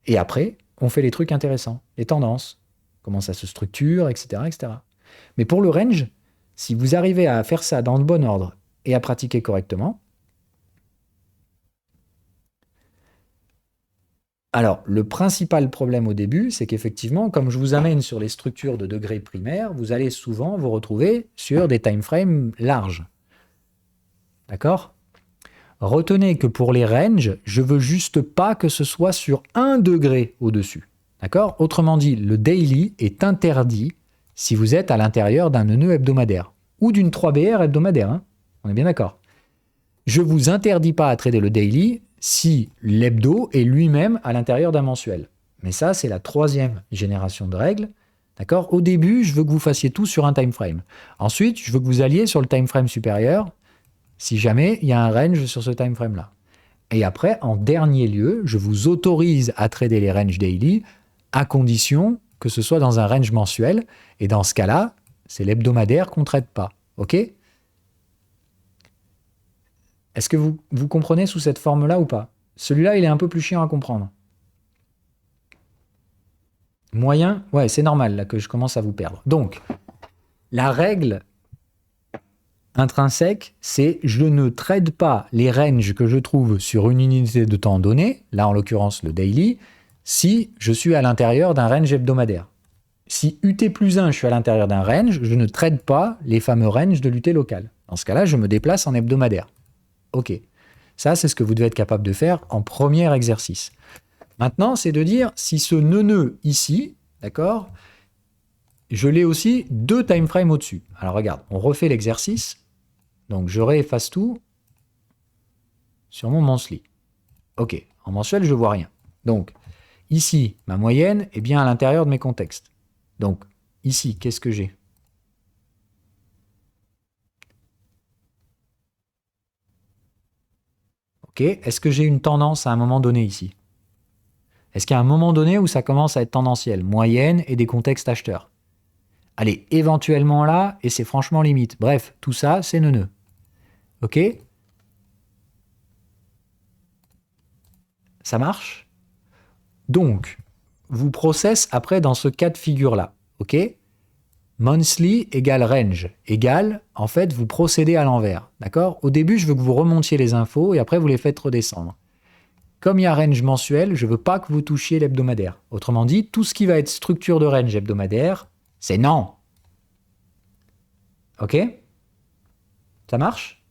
Et après, on fait les trucs intéressants, les tendances, comment ça se structure, etc., etc. Mais pour le range, si vous arrivez à faire ça dans le bon ordre et à pratiquer correctement, alors le principal problème au début, c'est qu'effectivement, comme je vous amène sur les structures de degrés primaires, vous allez souvent vous retrouver sur des time frames larges. D'accord ? Retenez que pour les ranges, je veux juste pas que ce soit sur 1 degré au-dessus. D'accord ? Autrement dit, le daily est interdit si vous êtes à l'intérieur d'un nœud hebdomadaire ou d'une 3BR hebdomadaire. Hein. On est bien d'accord. Je ne vous interdis pas à trader le daily si l'hebdo est lui-même à l'intérieur d'un mensuel. Mais ça, c'est la 3e génération de règles. D'accord ? Au début, je veux que vous fassiez tout sur un time frame. Ensuite, je veux que vous alliez sur le time frame supérieur si jamais il y a un range sur ce time frame-là. Et après, en dernier lieu, je vous autorise à trader les ranges daily à condition que ce soit dans un range mensuel. Et dans ce cas-là, c'est l'hebdomadaire qu'on ne traite pas. OK ? Est-ce que vous comprenez sous cette forme-là ou pas? Celui-là, il est un peu plus chiant à comprendre. Moyen? Ouais, c'est normal là que je commence à vous perdre. Donc, la règle intrinsèque, c'est je ne trade pas les ranges que je trouve sur une unité de temps donnée, là en l'occurrence le daily, si je suis à l'intérieur d'un range hebdomadaire. Si UT plus 1, je suis à l'intérieur d'un range, je ne trade pas les fameux ranges de l'UT local. Dans ce cas-là, je me déplace en hebdomadaire. Ok. Ça, c'est ce que vous devez être capable de faire en premier exercice. Maintenant, c'est de dire si ce nœud ici, d'accord, je l'ai aussi 2 time frames au-dessus. Alors regarde, on refait l'exercice. Donc je réefface tout sur mon monthly. Ok, en mensuel, je vois rien. Donc ici, ma moyenne est bien à l'intérieur de mes contextes. Donc ici, qu'est-ce que j'ai? Ok, est-ce que j'ai une tendance à un moment donné ici? Est-ce qu'il y a un moment donné où ça commence à être tendanciel? Moyenne et des contextes acheteurs. Allez, éventuellement là, et c'est franchement limite. Bref, tout ça, c'est neuneux. Ok? Ça marche? Donc, vous process après dans ce cas de figure-là. Ok? Monthly égale range égale, en fait, vous procédez à l'envers. D'accord? Au début, je veux que vous remontiez les infos et après, vous les faites redescendre. Comme il y a range mensuel, je ne veux pas que vous touchiez l'hebdomadaire. Autrement dit, tout ce qui va être structure de range hebdomadaire, c'est non. Ok? Ça marche?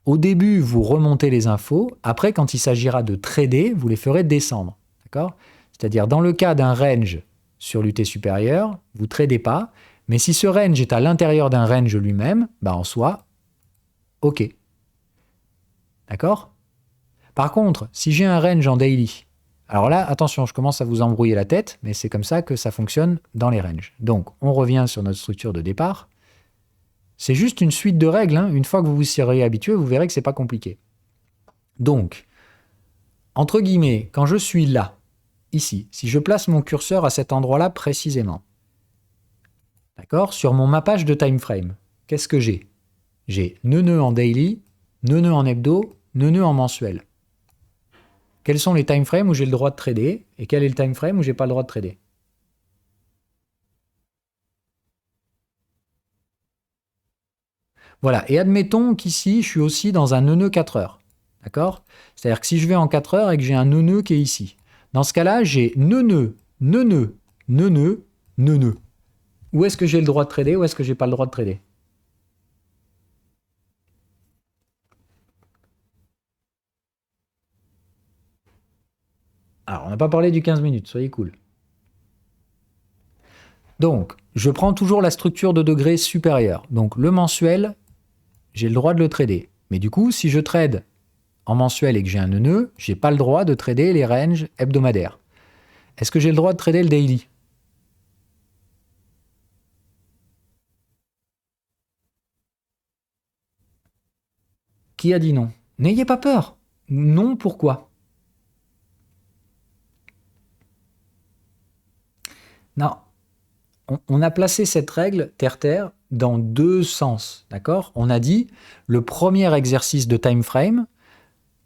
Au début, vous remontez les infos. Après, quand il s'agira de trader, vous les ferez descendre. D'accord? C'est-à-dire, dans le cas d'un range sur l'UT supérieur, vous ne tradez pas. Mais si ce range est à l'intérieur d'un range lui-même, bah en soi, OK. D'accord? Par contre, si j'ai un range en daily, alors là, attention, je commence à vous embrouiller la tête, mais c'est comme ça que ça fonctionne dans les ranges. Donc, on revient sur notre structure de départ. C'est juste une suite de règles. Hein. Une fois que vous vous serez habitué, vous verrez que ce n'est pas compliqué. Donc, entre guillemets, quand je suis là, ici, si je place mon curseur à cet endroit-là précisément, d'accord, sur mon mappage de time frame, qu'est-ce que j'ai? J'ai neuneu en daily, neuneu en hebdo, neuneu en mensuel. Quels sont les time frames où j'ai le droit de trader et quel est le time frame où j'ai pas le droit de trader? Voilà, et admettons qu'ici, je suis aussi dans un neuneu 4 heures. D'accord? C'est-à-dire que si je vais en 4 heures et que j'ai un neuneu qui est ici, dans ce cas-là, j'ai neuneu, neuneu, neuneu, neuneu. Où est-ce que j'ai le droit de trader, où est-ce que j'ai pas le droit de trader? Alors, on n'a pas parlé du 15 minutes, soyez cool. Donc, je prends toujours la structure de degré supérieure. Donc, le mensuel, j'ai le droit de le trader. Mais du coup, si je trade en mensuel et que j'ai un nœud, j'ai pas le droit de trader les ranges hebdomadaires. Est-ce que j'ai le droit de trader le daily? Qui a dit non? N'ayez pas peur. Non, pourquoi? Non. On a placé cette règle terre-terre dans 2 sens. D'accord? On a dit le premier exercice de time frame,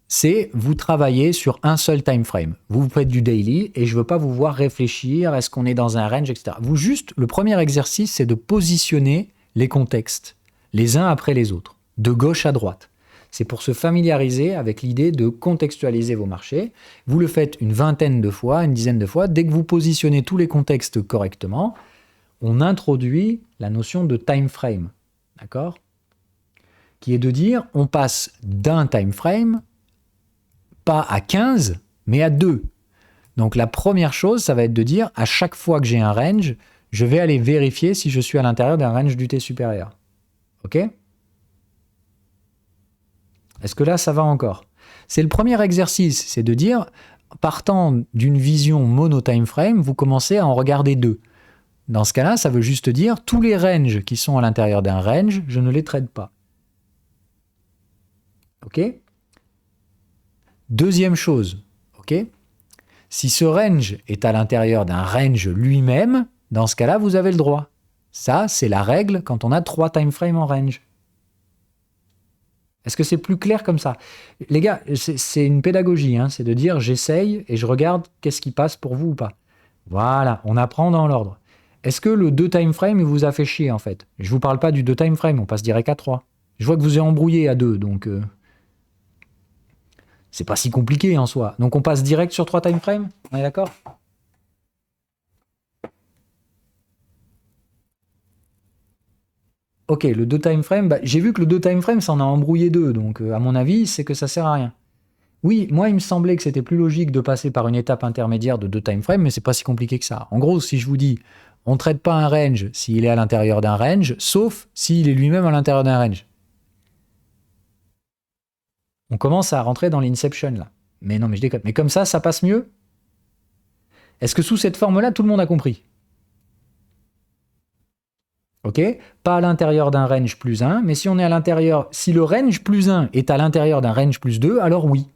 c'est vous travaillez sur un seul time frame. Vous faites du daily et je ne veux pas vous voir réfléchir, est-ce qu'on est dans un range, etc. Vous juste, le premier exercice, c'est de positionner les contextes, les uns après les autres, de gauche à droite. C'est pour se familiariser avec l'idée de contextualiser vos marchés. Vous le faites une vingtaine de fois, une dizaine de fois. Dès que vous positionnez tous les contextes correctement, on introduit la notion de time frame. D'accord? Qui est de dire, on passe d'un time frame pas à 15, mais à 2. Donc la première chose, ça va être de dire, à chaque fois que j'ai un range, je vais aller vérifier si je suis à l'intérieur d'un range d'UT supérieur. OK? Est-ce que là, ça va encore? C'est le premier exercice, c'est de dire, partant d'une vision mono-time frame, vous commencez à en regarder 2. Dans ce cas-là, ça veut juste dire, tous les ranges qui sont à l'intérieur d'un range, je ne les trade pas. OK? Deuxième chose, ok? Si ce range est à l'intérieur d'un range lui-même, dans ce cas-là, vous avez le droit. Ça, c'est la règle quand on a 3 time frames en range. Est-ce que c'est plus clair comme ça? Les gars, c'est une pédagogie, hein, c'est de dire j'essaye et je regarde qu'est-ce qui passe pour vous ou pas. Voilà, on apprend dans l'ordre. Est-ce que le 2 time frame vous a fait chier en fait? Je vous parle pas du 2 time frame, on passe direct à 3. Je vois que vous êtes embrouillé à 2, donc... c'est pas si compliqué en soi. Donc on passe direct sur 3 time frames? On est d'accord? Ok, le 2 time frame, bah, j'ai vu que le 2 time frame, ça en a embrouillé 2. Donc à mon avis, c'est que ça sert à rien. Oui, moi, il me semblait que c'était plus logique de passer par une étape intermédiaire de 2 timeframes, mais c'est pas si compliqué que ça. En gros, si je vous dis, on ne traite pas un range s'il est à l'intérieur d'un range, sauf s'il est lui-même à l'intérieur d'un range. On commence à rentrer dans l'inception, là. Mais non, mais je déconne. Mais comme ça passe mieux? Est-ce que sous cette forme-là, tout le monde a compris? Ok? Pas à l'intérieur d'un range plus 1, mais si on est à l'intérieur, si le range plus 1 est à l'intérieur d'un range plus 2, alors oui.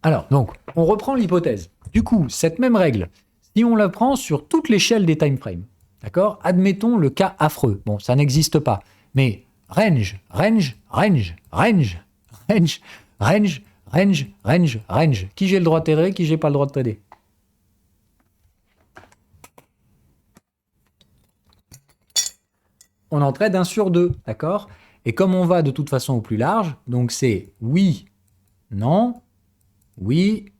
Alors, donc, on reprend l'hypothèse. Du coup, cette même règle, si on la prend sur toute l'échelle des timeframes, d'accord? Admettons le cas affreux. Bon, ça n'existe pas. Mais range, range, range, range, range, range, range, range, range. Qui j'ai le droit de trader, qui j'ai pas le droit de trader? On en trade 1 sur 2, d'accord? Et comme on va de toute façon au plus large, donc c'est oui, non, oui,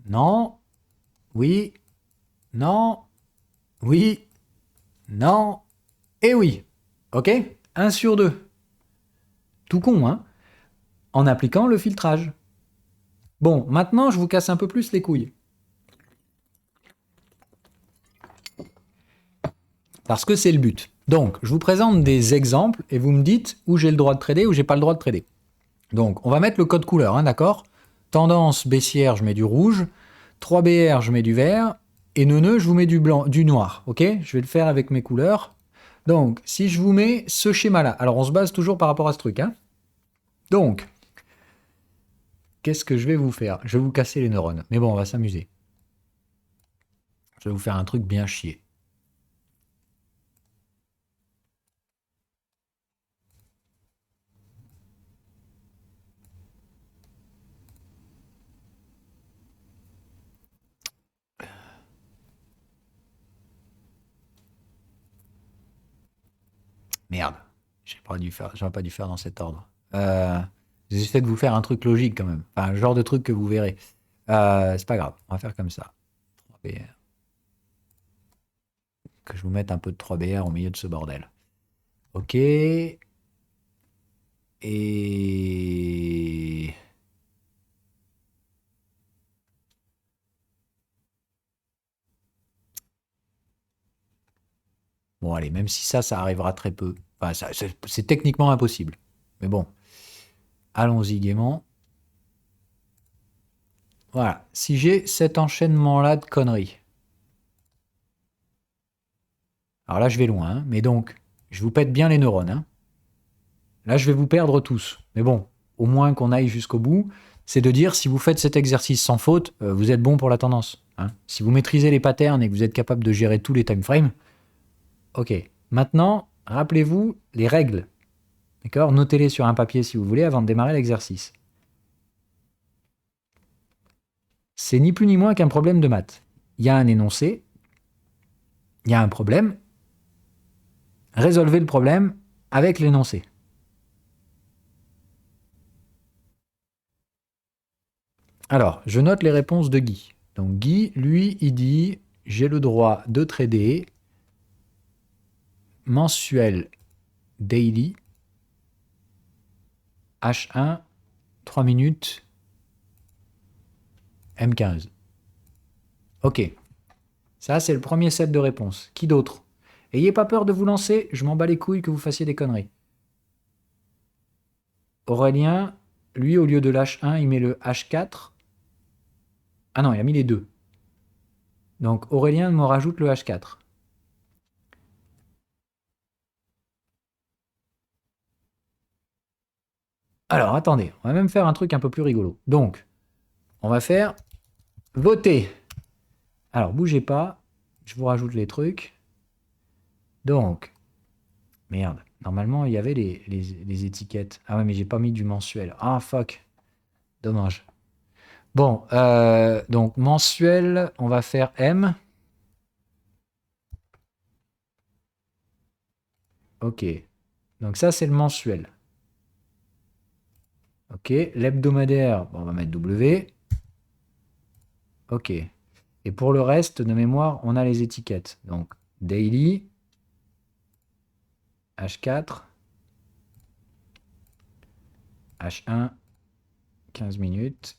non, oui, non, oui, non, et oui. Ok? 1 sur 2. Tout con, hein? En appliquant le filtrage. Bon, maintenant, je vous casse un peu plus les couilles. Parce que c'est le but. Donc, je vous présente des exemples et vous me dites où j'ai le droit de trader, où j'ai pas le droit de trader. Donc, on va mettre le code couleur, hein, d'accord? Tendance baissière, je mets du rouge. 3BR, je mets du vert. Et neuneu, je vous mets du blanc, du noir. Ok? Je vais le faire avec mes couleurs. Donc, si je vous mets ce schéma-là, alors on se base toujours par rapport à ce truc, hein? Donc, qu'est-ce que je vais vous faire? Je vais vous casser les neurones. Mais bon, on va s'amuser. Je vais vous faire un truc bien chier. Merde. J'aurais pas dû faire dans cet ordre. J'essaie de vous faire un truc logique quand même. Enfin, un genre de truc que vous verrez. C'est pas grave. On va faire comme ça. 3BR. Que je vous mette un peu de 3BR au milieu de ce bordel. Ok. Et... Bon, allez, même si ça arrivera très peu. Enfin, c'est techniquement impossible. Mais bon, allons-y gaiement. Voilà. Si j'ai cet enchaînement-là de conneries. Alors là, je vais loin, hein, mais donc, je vous pète bien les neurones, hein. Là, je vais vous perdre tous. Mais bon, au moins qu'on aille jusqu'au bout, c'est de dire si vous faites cet exercice sans faute, vous êtes bon pour la tendance, hein. Si vous maîtrisez les patterns et que vous êtes capable de gérer tous les time frames, ok. Maintenant, rappelez-vous les règles. D'accord? Notez-les sur un papier si vous voulez avant de démarrer l'exercice. C'est ni plus ni moins qu'un problème de maths. Il y a un énoncé, il y a un problème. Résolvez le problème avec l'énoncé. Alors, je note les réponses de Guy. Donc Guy, lui, il dit j'ai le droit de trader mensuel daily H1 3 minutes M15. Ok. Ça, c'est le premier set de réponses. Qui d'autre? Ayez pas peur de vous lancer, je m'en bats les couilles que vous fassiez des conneries. Aurélien, lui, au lieu de l'H1, il met le H4. Ah non, il a mis les deux. Donc Aurélien me rajoute le H4. Alors, attendez, on va même faire un truc un peu plus rigolo. Donc, on va faire voter. Alors, bougez pas, je vous rajoute les trucs. Donc, merde, normalement, il y avait les étiquettes. Ah ouais, mais j'ai pas mis du mensuel. Ah, fuck. Dommage. Bon, donc mensuel, on va faire M. Ok. Donc ça, c'est le mensuel. Ok. L'hebdomadaire, bon, on va mettre W. Ok. Et pour le reste, de mémoire, on a les étiquettes. Donc, daily, H4, H1, 15 minutes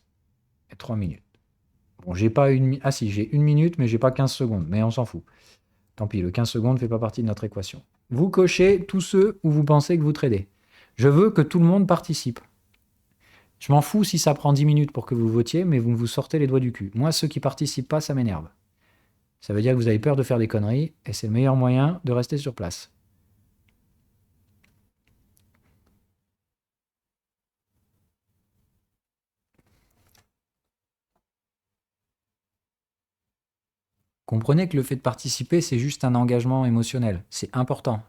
et 3 minutes. Bon, j'ai pas une... Ah si, j'ai 1 minute, mais j'ai pas 15 secondes. Mais on s'en fout. Tant pis, le 15 secondes ne fait pas partie de notre équation. Vous cochez tous ceux où vous pensez que vous tradez. Je veux que tout le monde participe. Je m'en fous si ça prend 10 minutes pour que vous votiez, mais vous me vous sortez les doigts du cul. Moi, ceux qui participent pas, ça m'énerve. Ça veut dire que vous avez peur de faire des conneries, et c'est le meilleur moyen de rester sur place. Comprenez que le fait de participer, c'est juste un engagement émotionnel. C'est important.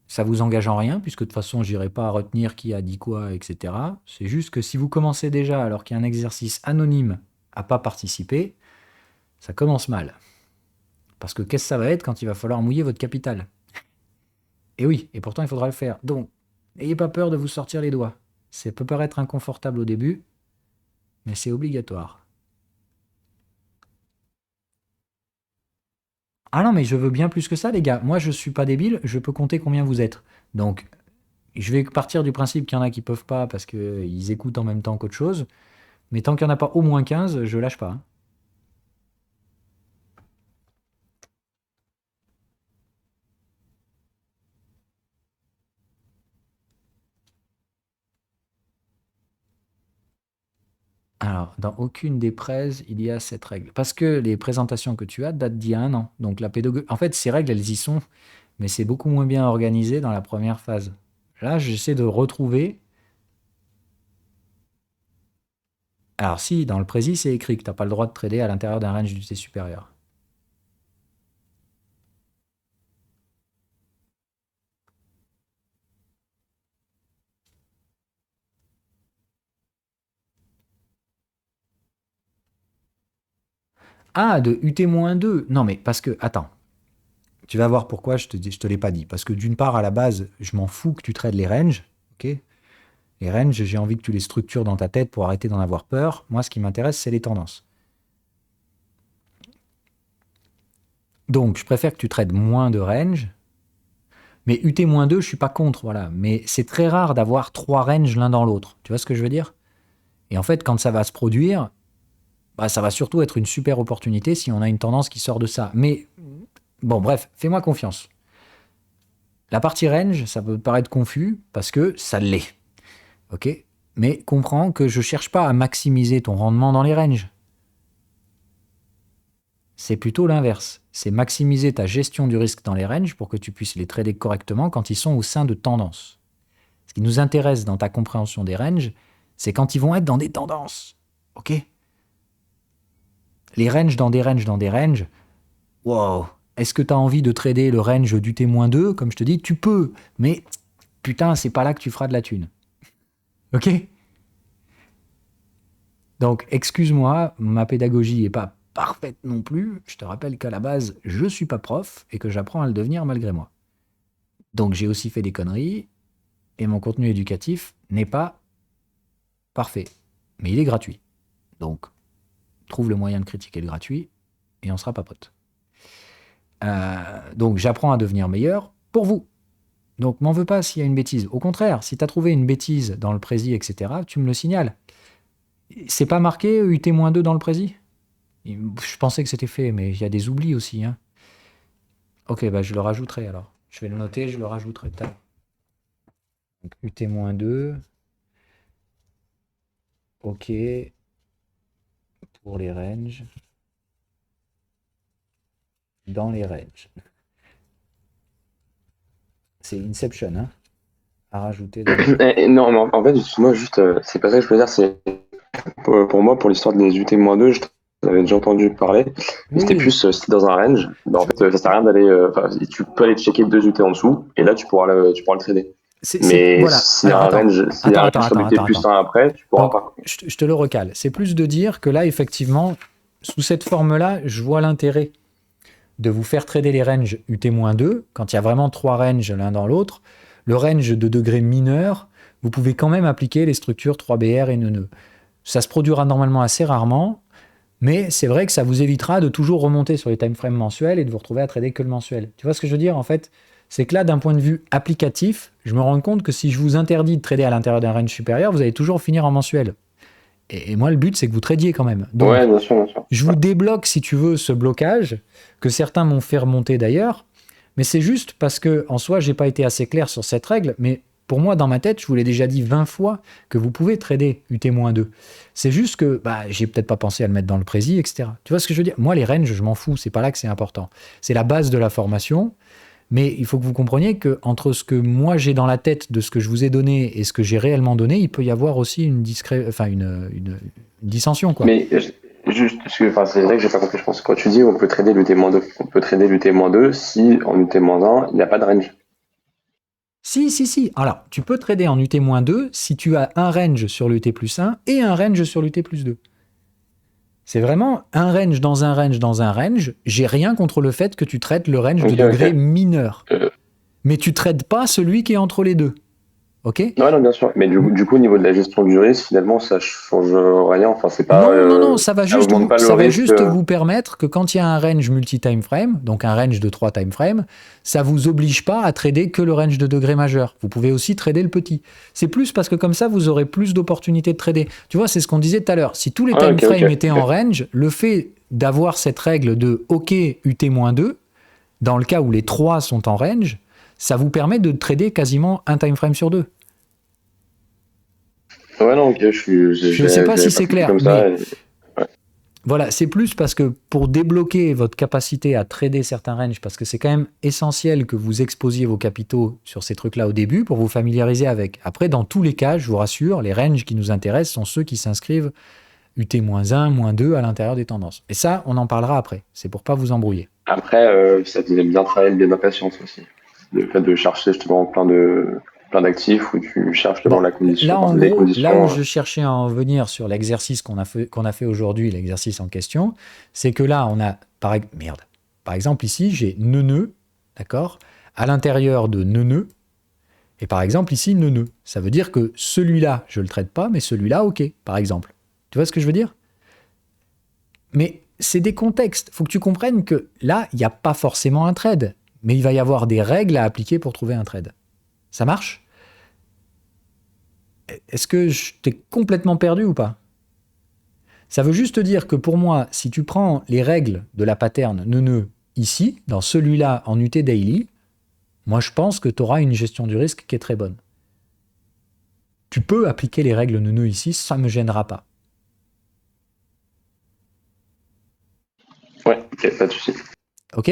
Ça vous engage en rien, puisque de toute façon, j'irai pas à retenir qui a dit quoi, etc. C'est juste que si vous commencez déjà alors qu'il y a un exercice anonyme à pas participer, ça commence mal. Parce que qu'est-ce que ça va être quand il va falloir mouiller votre capital? Et oui, et pourtant il faudra le faire. Donc, n'ayez pas peur de vous sortir les doigts. Ça peut paraître inconfortable au début, mais c'est obligatoire. Ah non, mais je veux bien plus que ça, les gars. Moi, je suis pas débile, je peux compter combien vous êtes. Donc, je vais partir du principe qu'il y en a qui peuvent pas parce qu'ils écoutent en même temps qu'autre chose. Mais tant qu'il n'y en a pas au moins 15, je lâche pas, hein. Alors, dans aucune des prêses, il y a cette règle. Parce que les présentations que tu as datent d'il y a 1 an. Donc la pédagogie... En fait, ces règles, elles y sont, mais c'est beaucoup moins bien organisé dans la première phase. Là, j'essaie de retrouver... Alors si, dans le précis, c'est écrit que tu n'as pas le droit de trader à l'intérieur d'un range d'unité supérieur. Ah, de UT-2. Non, mais parce que... Attends. Tu vas voir pourquoi je te l'ai pas dit. Parce que d'une part, à la base, je m'en fous que tu trades les ranges. Ok. Les ranges, j'ai envie que tu les structures dans ta tête pour arrêter d'en avoir peur. Moi, ce qui m'intéresse, c'est les tendances. Donc, je préfère que tu trades moins de range. Mais UT-2, je suis pas contre, voilà. Mais c'est très rare d'avoir 3 ranges l'un dans l'autre. Tu vois ce que je veux dire? Et en fait, quand ça va se produire, bah, ça va surtout être une super opportunité si on a une tendance qui sort de ça. Mais bon, bref, fais-moi confiance. La partie range, ça peut paraître confus parce que ça l'est. Ok? Mais comprends que je cherche pas à maximiser ton rendement dans les ranges. C'est plutôt l'inverse. C'est maximiser ta gestion du risque dans les ranges pour que tu puisses les trader correctement quand ils sont au sein de tendances. Ce qui nous intéresse dans ta compréhension des ranges, c'est quand ils vont être dans des tendances. Ok? Les ranges dans des ranges dans des ranges, wow. Est-ce que tu as envie de trader le range du T-2? Comme je te dis, tu peux. Mais putain, c'est pas là que tu feras de la thune. Ok? Donc, excuse-moi, ma pédagogie n'est pas parfaite non plus. Je te rappelle qu'à la base, je suis pas prof et que j'apprends à le devenir malgré moi. Donc, j'ai aussi fait des conneries et mon contenu éducatif n'est pas parfait. Mais il est gratuit. Donc, trouve le moyen de critiquer le gratuit et on sera pas potes. Donc, j'apprends à devenir meilleur pour vous. Donc, m'en veux pas s'il y a une bêtise. Au contraire, si tu as trouvé une bêtise dans le prési, etc., tu me le signales. C'est pas marqué UT-2 dans le prési? Je pensais que c'était fait, mais il y a des oublis aussi, hein. Ok, bah je le rajouterai alors. Je vais le noter, je le rajouterai. Donc, UT-2. Ok. Pour les ranges. Dans les ranges. C'est Inception, hein, à rajouter dans les... Non, mais en fait, moi, juste, c'est pas ça que je veux dire, c'est pour moi, pour l'histoire des UT-2, je t'avais déjà entendu parler, mais c'était Oui, plus si t'es dans un range, bah, en je- fait, ça sert à rien d'aller, enfin, tu peux aller checker 2 UT en dessous, et là, tu pourras le trader. Mais voilà. s'il y a Alors un attends, range, s'il y a attends, un attends, range sur attends, du T attends, plus attends. 1 après, tu pourras Donc, pas. je te le recale. C'est plus de dire que là, effectivement, sous cette forme-là, je vois l'intérêt de vous faire trader les ranges UT-2 quand il y a vraiment 3 ranges l'un dans l'autre. Le range de degré mineur, vous pouvez quand même appliquer les structures 3BR et NNE. Ça se produira normalement assez rarement, mais c'est vrai que ça vous évitera de toujours remonter sur les timeframes mensuels et de vous retrouver à trader que le mensuel. Tu vois ce que je veux dire? En fait, c'est que là, d'un point de vue applicatif, je me rends compte que si je vous interdis de trader à l'intérieur d'un range supérieur, vous allez toujours finir en mensuel. Et moi, le but, c'est que vous tradiez quand même. Donc, Ouais, bien sûr, bien sûr. je vous débloque, si tu veux, ce blocage, que certains m'ont fait remonter d'ailleurs, mais c'est juste parce que, en soi, j'ai pas été assez clair sur cette règle, mais pour moi, dans ma tête, je vous l'ai déjà dit 20 fois que vous pouvez trader UT-2. C'est juste que j'ai peut-être pas pensé à le mettre dans le prési, etc. Tu vois ce que je veux dire? Moi, les ranges, je m'en fous, c'est pas là que c'est important. C'est la base de la formation, mais il faut que vous compreniez que entre ce que moi j'ai dans la tête de ce que je vous ai donné et ce que j'ai réellement donné, il peut y avoir aussi une dissension, quoi. Mais juste, parce que, enfin, c'est vrai que j'ai pas compris, je pense. Quand tu dis on peut trader l'UT-2, on peut trader l'UT-2 si en UT-1, il n'y a pas de range. Si, si, si. Alors, tu peux trader en UT-2 si tu as un range sur l'UT plus 1 et un range sur l'UT plus 2. C'est vraiment un range dans un range dans un range. J'ai rien contre le fait que tu traites le range de Ok, degré ok. mineur. Euh, Mais tu traites pas celui qui est entre les deux. Ok? ouais, non, bien sûr. Mais du coup, au niveau de la gestion du risque, finalement, ça change rien. Enfin, c'est pas, Non, non, non, ça augmente pas le ça va risque. juste vous permettre que quand il y a un range multi-time frame, donc un range de 3 time frames, ça vous oblige pas à trader que le range de degré majeur. Vous pouvez aussi trader le petit. C'est plus parce que comme ça, vous aurez plus d'opportunités de trader. Tu vois, c'est ce qu'on disait tout à l'heure. Si tous les Ouais, time ok, ok. frames étaient en Ok. range, le fait d'avoir cette règle de OK UT-2, dans le cas où les 3 sont en range, ça vous permet de trader quasiment un time frame sur deux. Ouais, non, ok, Je ne sais pas si j'avais pas c'est compris clair, comme ça. mais Ouais. voilà, c'est plus parce que pour débloquer votre capacité à trader certains ranges, parce que c'est quand même essentiel que vous exposiez vos capitaux sur ces trucs-là au début pour vous familiariser avec. Après, dans tous les cas, je vous rassure, les ranges qui nous intéressent sont ceux qui s'inscrivent UT-1, -2 à l'intérieur des tendances. Et ça, on en parlera après. C'est pour pas vous embrouiller. Après, ça te bien travailler le biais de la patience aussi. Le fait de chercher justement plein d'actifs où tu cherches justement Bon, la condition, là, enfin, en les gros, là où conditions. je cherchais à en venir sur l'exercice qu'on a fait aujourd'hui, l'exercice en question, c'est que là, on a, merde, par exemple, ici, j'ai neuneu, d'accord, à l'intérieur de neuneu, et par exemple, ici, neuneu. Ça veut dire que celui-là, je ne le traite pas, mais celui-là, ok, par exemple. Tu vois ce que je veux dire? Mais c'est des contextes. Il faut que tu comprennes que là, il n'y a pas forcément un trade, mais il va y avoir des règles à appliquer pour trouver un trade. Ça marche? Est-ce que je t'ai complètement perdu ou pas? Ça veut juste dire que pour moi, si tu prends les règles de la pattern neuneu ici, dans celui-là en UT daily, moi je pense que tu auras une gestion du risque qui est très bonne. Tu peux appliquer les règles neuneu ici, ça ne me gênera pas. Ouais, ok, pas de souci. Ok?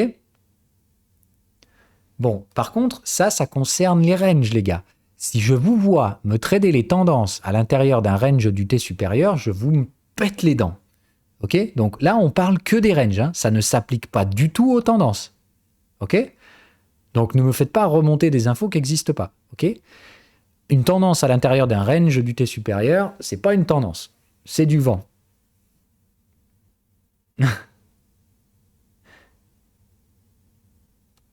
Bon, par contre, ça concerne les ranges, les gars. Si je vous vois me trader les tendances à l'intérieur d'un range d'UT supérieur, je vous pète les dents. Ok? Donc là, on parle que des ranges, hein. Ça ne s'applique pas du tout aux tendances. Ok? Donc ne me faites pas remonter des infos qui n'existent pas. Ok? Une tendance à l'intérieur d'un range d'UT supérieur, c'est pas une tendance. C'est du vent.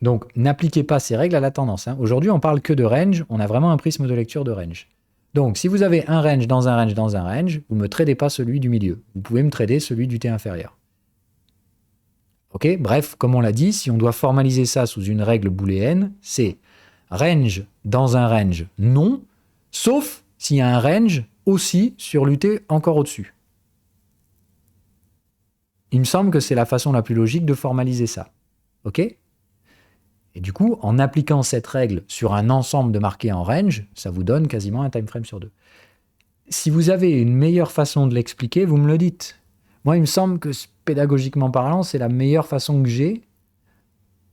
Donc n'appliquez pas ces règles à la tendance, hein. Aujourd'hui, on parle que de range. On a vraiment un prisme de lecture de range. Donc si vous avez un range dans un range dans un range, vous ne me tradez pas celui du milieu. Vous pouvez me trader celui du T inférieur. Ok? Bref, comme on l'a dit, si on doit formaliser ça sous une règle booléenne, c'est range dans un range non, sauf s'il y a un range aussi sur l'UT encore au-dessus. Il me semble que c'est la façon la plus logique de formaliser ça. Ok? Et du coup, en appliquant cette règle sur un ensemble de marqués en range, ça vous donne quasiment un time frame sur deux. Si vous avez une meilleure façon de l'expliquer, vous me le dites. Moi, il me semble que pédagogiquement parlant, c'est la meilleure façon que j'ai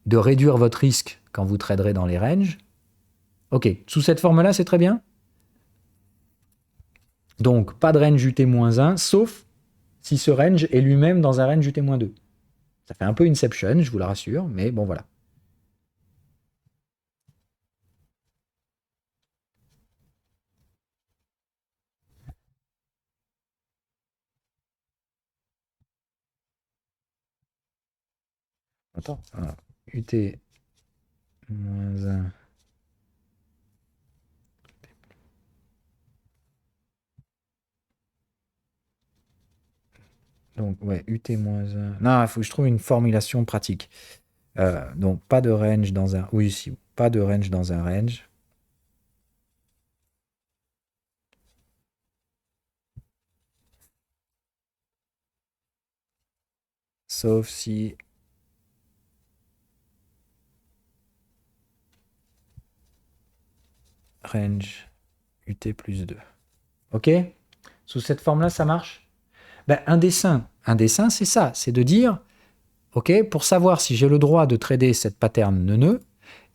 de réduire votre risque quand vous traderez dans les ranges. Ok, sous cette forme-là, c'est très bien. Donc, pas de range UT-1, sauf si ce range est lui-même dans un range UT-2. Ça fait un peu Inception, je vous le rassure, mais bon, voilà. Attends, UT-1. Donc, ouais, UT-1. Non, il faut que je trouve une formulation pratique. Donc, pas de range dans un. Oui, si. pas de range dans un range. Sauf si range UT plus 2. Ok? Sous cette forme-là, ça marche? Ben, un dessin, c'est ça. C'est de dire, ok, pour savoir si j'ai le droit de trader cette pattern nœud,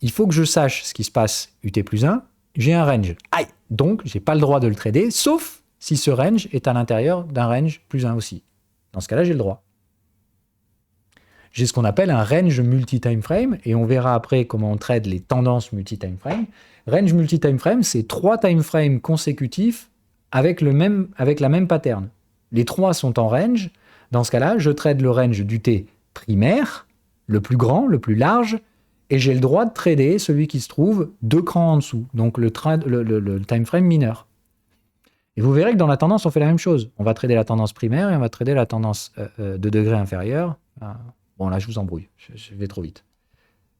il faut que je sache ce qui se passe UT plus 1. J'ai un range. Aïe! Donc, j'ai pas le droit de le trader, sauf si ce range est à l'intérieur d'un range plus 1 aussi. Dans ce cas-là, j'ai le droit. J'ai ce qu'on appelle un range multi-time frame, et on verra après comment on trade les tendances multi-time frame. Range multi-time frame, c'est 3 time frames consécutifs avec la même pattern. Les 3 sont en range. Dans ce cas-là, je trade le range du T primaire, le plus grand, le plus large, et j'ai le droit de trader celui qui se trouve 2 crans en dessous, donc le time frame mineur. Et vous verrez que dans la tendance, on fait la même chose. On va trader la tendance primaire et on va trader la tendance de degré inférieur. Bon, là, je vous embrouille. Je vais trop vite.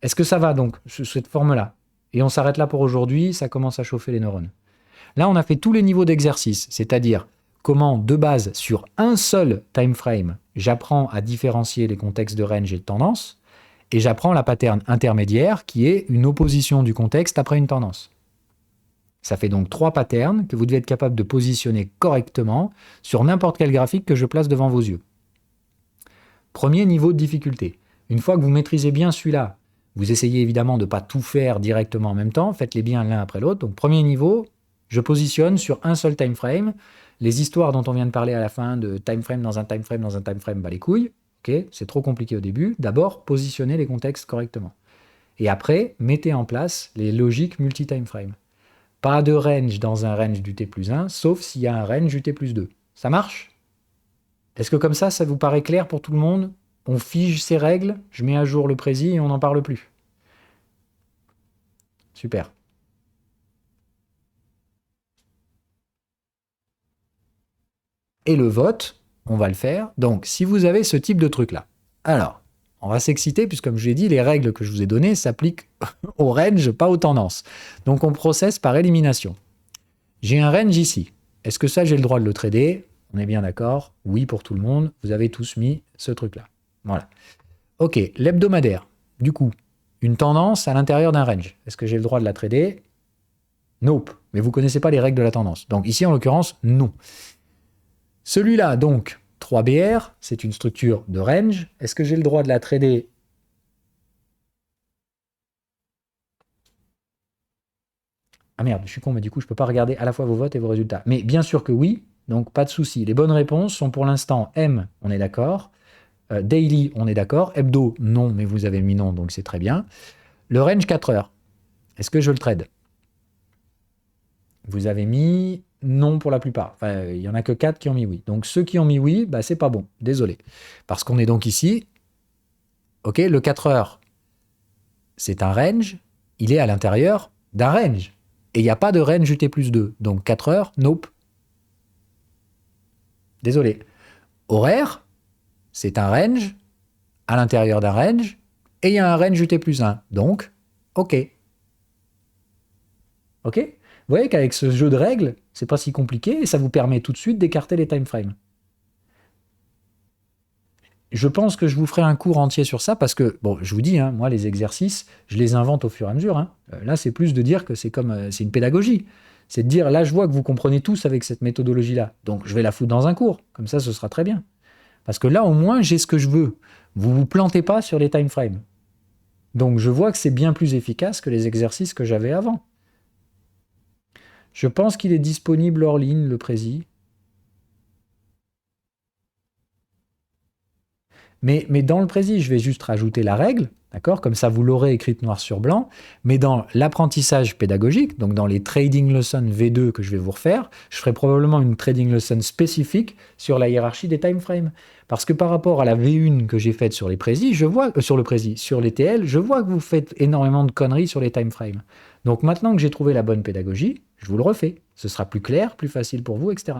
Est-ce que ça va donc, cette forme-là? Et on s'arrête là pour aujourd'hui. Ça commence à chauffer les neurones. Là, on a fait tous les niveaux d'exercice, c'est-à-dire comment, de base, sur un seul time frame, j'apprends à différencier les contextes de range et de tendance, et j'apprends la pattern intermédiaire, qui est une opposition du contexte après une tendance. Ça fait donc 3 patterns que vous devez être capable de positionner correctement sur n'importe quel graphique que je place devant vos yeux. Premier niveau de difficulté. Une fois que vous maîtrisez bien celui-là, vous essayez évidemment de ne pas tout faire directement en même temps, faites-les bien l'un après l'autre. Donc premier niveau, je positionne sur un seul time frame. Les histoires dont on vient de parler à la fin, de time frame dans un time frame dans un time frame, bah les couilles. Okay, c'est trop compliqué au début. D'abord, positionnez les contextes correctement. Et après, mettez en place les logiques multi-time frame. Pas de range dans un range du T plus 1, sauf s'il y a un range du T plus 2. Ça marche? Est-ce que comme ça vous paraît clair pour tout le monde? On fige ces règles, je mets à jour le prési et on n'en parle plus. Super. Et le vote, on va le faire. Donc, si vous avez ce type de truc-là. Alors, on va s'exciter, puisque comme je l'ai dit, les règles que je vous ai données s'appliquent au range, pas aux tendances. Donc, on processe par élimination. J'ai un range ici. Est-ce que ça, j'ai le droit de le trader? On est bien d'accord? Oui pour tout le monde. Vous avez tous mis ce truc-là. Voilà. Ok, l'hebdomadaire. Du coup, une tendance à l'intérieur d'un range. Est-ce que j'ai le droit de la trader? Nope. Mais vous ne connaissez pas les règles de la tendance. Donc ici, en l'occurrence, non. Celui-là, donc, 3BR, c'est une structure de range. Est-ce que j'ai le droit de la trader? Ah merde, je suis con, mais du coup, je ne peux pas regarder à la fois vos votes et vos résultats. Mais bien sûr que oui, donc pas de souci. Les bonnes réponses sont pour l'instant M, on est d'accord. Daily, on est d'accord. Hebdo, non, mais vous avez mis non, donc c'est très bien. Le range 4 heures, est-ce que je le trade? Vous avez mis non pour la plupart. Enfin, il n'y en a que 4 qui ont mis oui. Donc ceux qui ont mis oui, bah, c'est pas bon, désolé. Parce qu'on est donc ici, ok, le 4 heures, c'est un range, il est à l'intérieur d'un range. Et il n'y a pas de range UT plus 2. Donc 4 heures, nope. Désolé. Horaire, c'est un range, à l'intérieur d'un range, et il y a un range UT plus 1. Donc, ok. Ok? Vous voyez qu'avec ce jeu de règles, c'est pas si compliqué, et ça vous permet tout de suite d'écarter les time frames. Je pense que je vous ferai un cours entier sur ça parce que, bon, je vous dis, hein, moi, les exercices, je les invente au fur et à mesure. Hein. Là, c'est plus de dire que c'est comme, c'est une pédagogie. C'est de dire, là, je vois que vous comprenez tous avec cette méthodologie-là. Donc, je vais la foutre dans un cours. Comme ça, ce sera très bien. Parce que là, au moins, j'ai ce que je veux. Vous vous plantez pas sur les time frames. Donc, je vois que c'est bien plus efficace que les exercices que j'avais avant. Je pense qu'il est disponible hors ligne, le prési. Mais dans le précis, je vais juste rajouter la règle, d'accord? Comme ça, vous l'aurez écrite noir sur blanc. Mais dans l'apprentissage pédagogique, donc dans les trading lessons V2 que je vais vous refaire, je ferai probablement une trading lesson spécifique sur la hiérarchie des time frames. Parce que par rapport à la V1 que j'ai faite sur les précis, je vois, sur les TL, je vois que vous faites énormément de conneries sur les time frames. Donc maintenant que j'ai trouvé la bonne pédagogie, je vous le refais. Ce sera plus clair, plus facile pour vous, etc.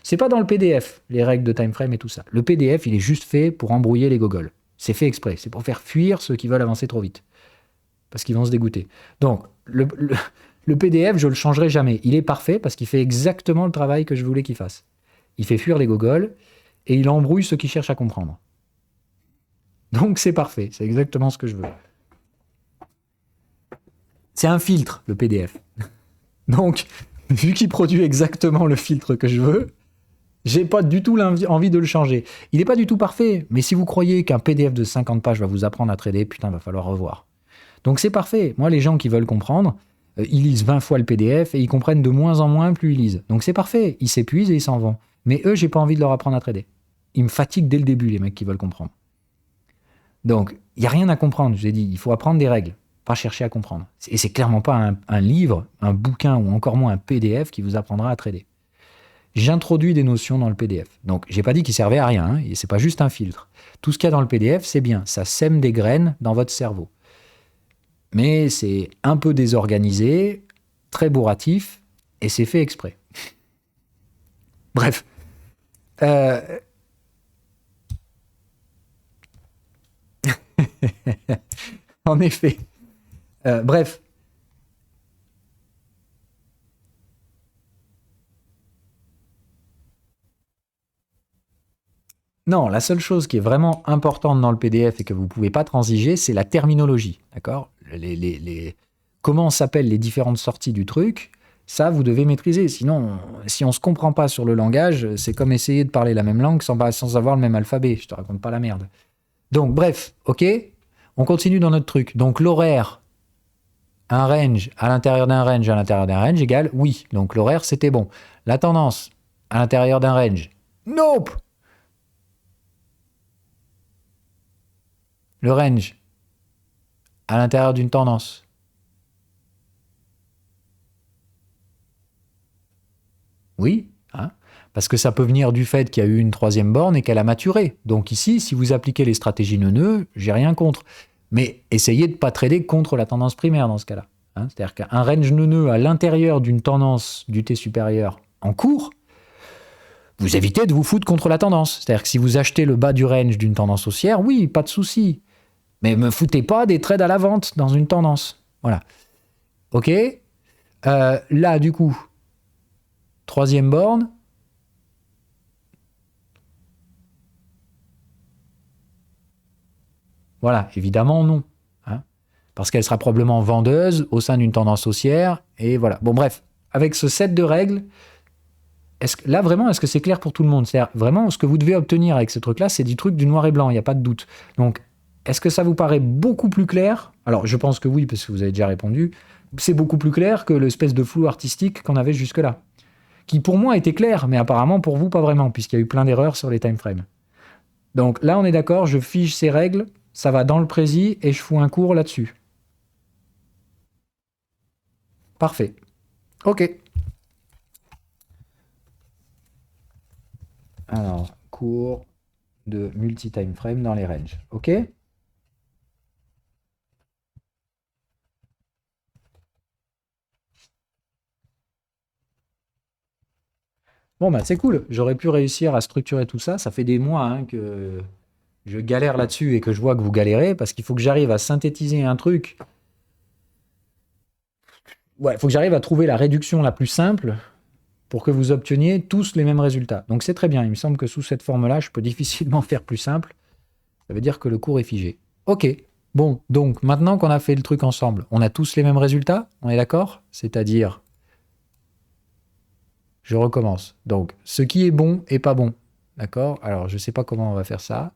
C'est pas dans le PDF, les règles de time frame et tout ça. Le PDF, il est juste fait pour embrouiller les gogoles. C'est fait exprès, c'est pour faire fuir ceux qui veulent avancer trop vite. parce qu'ils vont se dégoûter. Donc, le PDF, je le changerai jamais. Il est parfait parce qu'il fait exactement le travail que je voulais qu'il fasse. Il fait fuir les gogoles et il embrouille ceux qui cherchent à comprendre. Donc, c'est parfait. C'est exactement ce que je veux. C'est un filtre, le PDF. Donc, vu qu'il produit exactement le filtre que je veux, j'ai pas du tout envie de le changer. Il n'est pas du tout parfait, mais si vous croyez qu'un PDF de 50 pages va vous apprendre à trader, putain, va falloir revoir. Donc c'est parfait. Moi, les gens qui veulent comprendre, ils lisent 20 fois le PDF et ils comprennent de moins en moins plus ils lisent. Donc c'est parfait. Ils s'épuisent et ils s'en vont. Mais eux, j'ai pas envie de leur apprendre à trader. Ils me fatiguent dès le début, les mecs qui veulent comprendre. Donc, il n'y a rien à comprendre. Je vous ai dit, il faut apprendre des règles, pas chercher à comprendre. Et c'est clairement pas un livre, un bouquin ou encore moins un PDF qui vous apprendra à trader. J'introduis des notions dans le PDF. Donc, j'ai pas dit qu'il servait à rien, hein, et c'est pas juste un filtre. Tout ce qu'il y a dans le PDF, c'est bien. Ça sème des graines dans votre cerveau. Mais c'est un peu désorganisé, très bourratif, et c'est fait exprès. Bref. En effet. Bref. Non, la seule chose qui est vraiment importante dans le PDF et que vous ne pouvez pas transiger, c'est la terminologie. D'accord ? Comment s'appellent les différentes sorties du truc, ça, vous devez maîtriser. Sinon, si on ne se comprend pas sur le langage, c'est comme essayer de parler la même langue sans avoir le même alphabet. Je te raconte pas la merde. Donc, bref, ok ? On continue dans notre truc. Donc, l'horaire, un range à l'intérieur d'un range égale oui. Donc, l'horaire, c'était bon. La tendance à l'intérieur d'un range, nope. Le range à l'intérieur d'une tendance. Oui, hein, parce que ça peut venir du fait qu'il y a eu une troisième borne et qu'elle a maturé. Donc ici, si vous appliquez les stratégies neuneux, j'ai rien contre. Mais essayez de ne pas trader contre la tendance primaire dans ce cas-là. Hein, c'est-à-dire qu'un range neuneux à l'intérieur d'une tendance du T supérieur en cours, vous évitez de vous foutre contre la tendance. C'est-à-dire que si vous achetez le bas du range d'une tendance haussière, oui, pas de souci. Mais me foutez pas des trades à la vente dans une tendance. Voilà. Ok. Là, du coup, troisième borne. Voilà, évidemment non. Hein, parce qu'elle sera probablement vendeuse au sein d'une tendance haussière. Et voilà. Bon, bref, avec ce set de règles, là, vraiment, est-ce que c'est clair pour tout le monde ? C'est-à-dire, vraiment, ce que vous devez obtenir avec ce truc-là, c'est du truc du noir et blanc, il n'y a pas de doute. Donc, est-ce que ça vous paraît beaucoup plus clair ? Alors, je pense que oui, parce que vous avez déjà répondu. C'est beaucoup plus clair que l'espèce de flou artistique qu'on avait jusque-là. Qui, pour moi, était clair, mais apparemment, pour vous, pas vraiment, puisqu'il y a eu plein d'erreurs sur les timeframes. Donc, là, on est d'accord, je fige ces règles, ça va dans le précis, et je fous un cours là-dessus. Parfait. Ok. Alors, cours de multi-time frame dans les ranges. Ok ? Bon, bah c'est cool. J'aurais pu réussir à structurer tout ça. Ça fait des mois hein, que je galère là-dessus et que je vois que vous galérez parce qu'il faut que j'arrive à synthétiser un truc. Ouais, il faut que j'arrive à trouver la réduction la plus simple pour que vous obteniez tous les mêmes résultats. Donc c'est très bien. Il me semble que sous cette forme-là, je peux difficilement faire plus simple. Ça veut dire que le cours est figé. Ok. Bon, donc maintenant qu'on a fait le truc ensemble, on a tous les mêmes résultats, on est d'accord ? C'est-à-dire, je recommence. Donc, ce qui est bon et pas bon. D'accord ? Alors, je ne sais pas comment on va faire ça.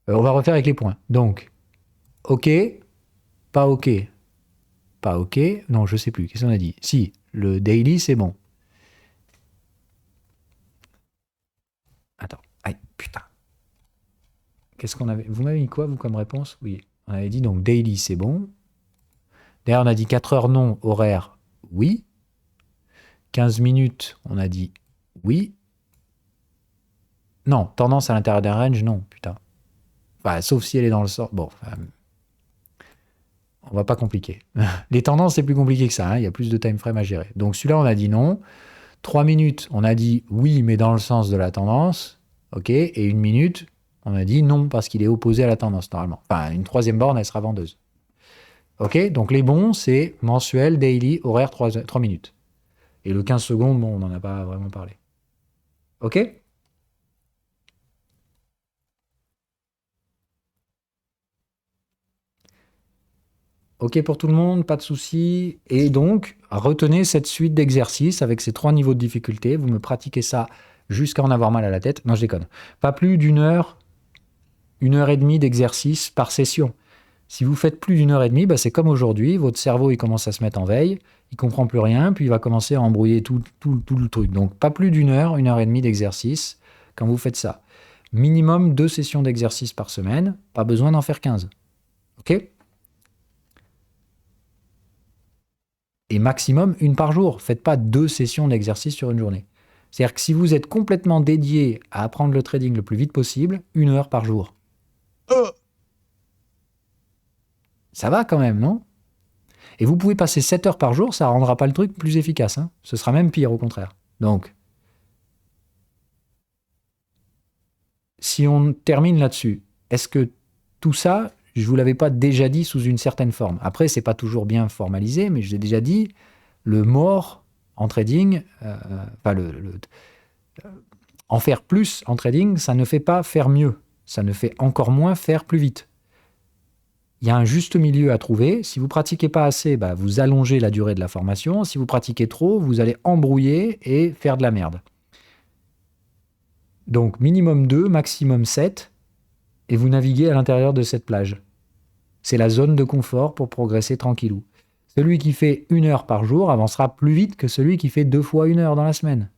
On va refaire avec les points. Donc, OK, pas OK, pas OK. Non, je ne sais plus. Qu'est-ce qu'on a dit ? Si, le daily, c'est bon. Attends. Aïe, putain. Qu'est-ce qu'on avait ? Vous m'avez mis quoi, vous, comme réponse ? Oui. On avait dit donc daily, c'est bon. D'ailleurs, on a dit 4 heures non, horaire, oui. 15 minutes, on a dit oui. Non, tendance à l'intérieur d'un range, non, putain. Bah, sauf si elle est dans le sort. Bon, on va pas compliquer. Les tendances, c'est plus compliqué que ça. Hein. Il y a plus de time frame à gérer. Donc celui-là, on a dit non. 3 minutes, on a dit oui, mais dans le sens de la tendance. OK. Et 1 minute, on a dit non, parce qu'il est opposé à la tendance, normalement. Enfin, une troisième borne, elle sera vendeuse. Ok, donc les bons, c'est mensuel, daily, horaire 3 minutes. Et le 15 secondes, bon, on n'en a pas vraiment parlé. Ok? Ok pour tout le monde, pas de souci. Et donc, retenez cette suite d'exercices avec ces 3 niveaux de difficulté. Vous me pratiquez ça jusqu'à en avoir mal à la tête. Non, je déconne. Pas plus une heure et demie d'exercice par session. Si vous faites plus d'une heure et demie, bah c'est comme aujourd'hui. Votre cerveau, il commence à se mettre en veille. Il comprend plus rien, puis il va commencer à embrouiller tout le truc. Donc, pas plus d'une heure, une heure et demie d'exercice quand vous faites ça. Minimum 2 sessions d'exercice par semaine. Pas besoin d'en faire 15. Ok? Et maximum une par jour. Faites pas 2 sessions d'exercice sur une journée. C'est-à-dire que si vous êtes complètement dédié à apprendre le trading le plus vite possible, 1 heure par jour. Ça va quand même, non? Et vous pouvez passer 7 heures par jour, ça ne rendra pas le truc plus efficace. Hein. Ce sera même pire, au contraire. Donc, si on termine là-dessus, est-ce que tout ça, je ne vous l'avais pas déjà dit sous une certaine forme? Après, ce n'est pas toujours bien formalisé, mais je l'ai déjà dit, le more en trading, en faire plus en trading, ça ne fait pas faire mieux. Ça ne fait encore moins faire plus vite. Il y a un juste milieu à trouver. Si vous pratiquez pas assez, bah, vous allongez la durée de la formation. Si vous pratiquez trop, vous allez embrouiller et faire de la merde. Donc minimum 2, maximum 7, et vous naviguez à l'intérieur de cette plage. C'est la zone de confort pour progresser tranquillou. Celui qui fait 1 heure par jour avancera plus vite que celui qui fait 2 fois 1 heure dans la semaine.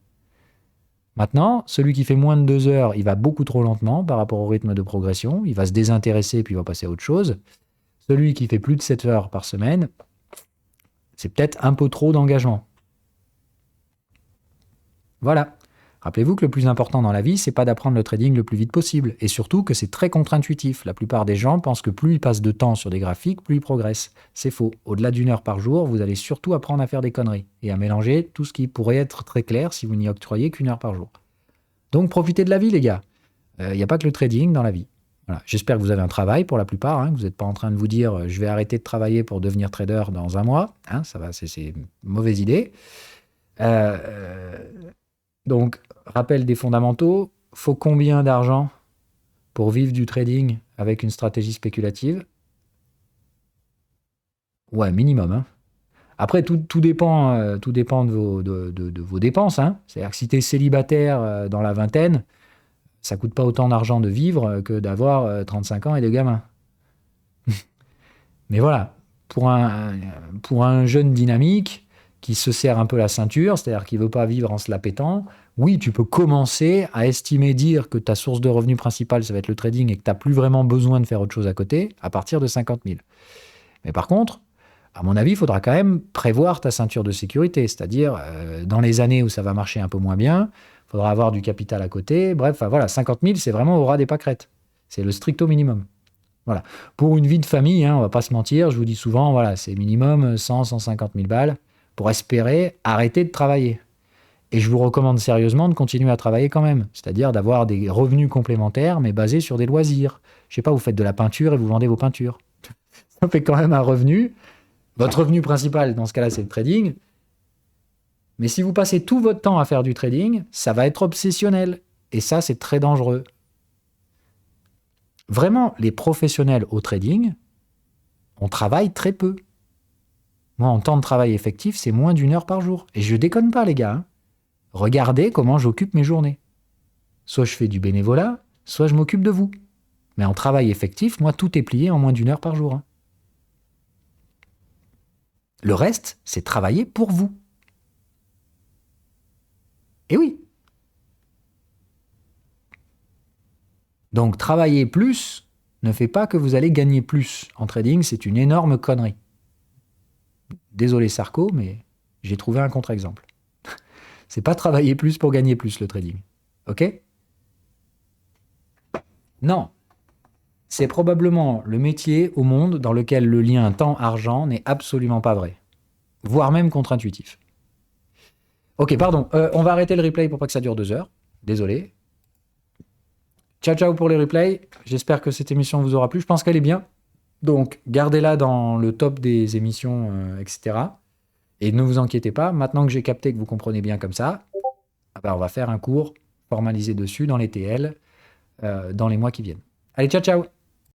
Maintenant, celui qui fait moins de 2 heures, il va beaucoup trop lentement par rapport au rythme de progression. Il va se désintéresser puis il va passer à autre chose. Celui qui fait plus de 7 heures par semaine, c'est peut-être un peu trop d'engagement. Voilà. Rappelez-vous que le plus important dans la vie, c'est pas d'apprendre le trading le plus vite possible. Et surtout que c'est très contre-intuitif. La plupart des gens pensent que plus ils passent de temps sur des graphiques, plus ils progressent. C'est faux. Au-delà d'1 heure par jour, vous allez surtout apprendre à faire des conneries et à mélanger tout ce qui pourrait être très clair si vous n'y octroyez qu'1 heure par jour. Donc profitez de la vie, les gars. Il n'y a pas que le trading dans la vie. Voilà. J'espère que vous avez un travail pour la plupart, hein, que vous n'êtes pas en train de vous dire je vais arrêter de travailler pour devenir trader dans un mois. Hein, ça va, c'est une mauvaise idée. Donc, rappel des fondamentaux, faut combien d'argent pour vivre du trading avec une stratégie spéculative? Ouais, minimum. Hein. Après, tout dépend de vos dépenses. Hein. C'est-à-dire que si tu es célibataire dans la vingtaine, ça coûte pas autant d'argent de vivre que d'avoir 35 ans et des gamins. Mais voilà, pour un jeune dynamique qui se serre un peu la ceinture, c'est-à-dire qui ne veut pas vivre en se la pétant, oui, tu peux commencer à dire que ta source de revenus principale, ça va être le trading et que tu n'as plus vraiment besoin de faire autre chose à côté à partir de 50 000. Mais par contre, à mon avis, il faudra quand même prévoir ta ceinture de sécurité, c'est-à-dire dans les années où ça va marcher un peu moins bien, il faudra avoir du capital à côté. Bref, voilà, 50 000, c'est vraiment au ras des pâquerettes. C'est le stricto minimum. Voilà. Pour une vie de famille, hein, on ne va pas se mentir, je vous dis souvent, voilà, c'est minimum 100, 150 000 balles pour espérer arrêter de travailler. Et je vous recommande sérieusement de continuer à travailler quand même, c'est-à-dire d'avoir des revenus complémentaires, mais basés sur des loisirs. Je sais pas, vous faites de la peinture et vous vendez vos peintures. Ça fait quand même un revenu. Votre revenu principal, dans ce cas-là, c'est le trading. Mais si vous passez tout votre temps à faire du trading, ça va être obsessionnel. Et ça, c'est très dangereux. Vraiment, les professionnels au trading, on travaille très peu. Moi, en temps de travail effectif, c'est moins d'1 heure par jour. Et je déconne pas, les gars. Hein. Regardez comment j'occupe mes journées. Soit je fais du bénévolat, soit je m'occupe de vous. Mais en travail effectif, moi, tout est plié en moins d'1 heure par jour. Hein. Le reste, c'est travailler pour vous. Et oui. Donc, travailler plus ne fait pas que vous allez gagner plus. En trading, c'est une énorme connerie. Désolé Sarko, mais j'ai trouvé un contre-exemple. C'est pas travailler plus pour gagner plus, le trading. Ok? Non. C'est probablement le métier au monde dans lequel le lien temps-argent n'est absolument pas vrai. Voire même contre-intuitif. Ok, pardon. On va arrêter le replay pour pas que ça dure 2 heures. Désolé. Ciao, ciao pour les replays. J'espère que cette émission vous aura plu. Je pense qu'elle est bien. Donc, gardez-la dans le top des émissions, etc. Et ne vous inquiétez pas, maintenant que j'ai capté que vous comprenez bien comme ça, ah ben, on va faire un cours formalisé dessus dans les TL dans les mois qui viennent. Allez, ciao, ciao!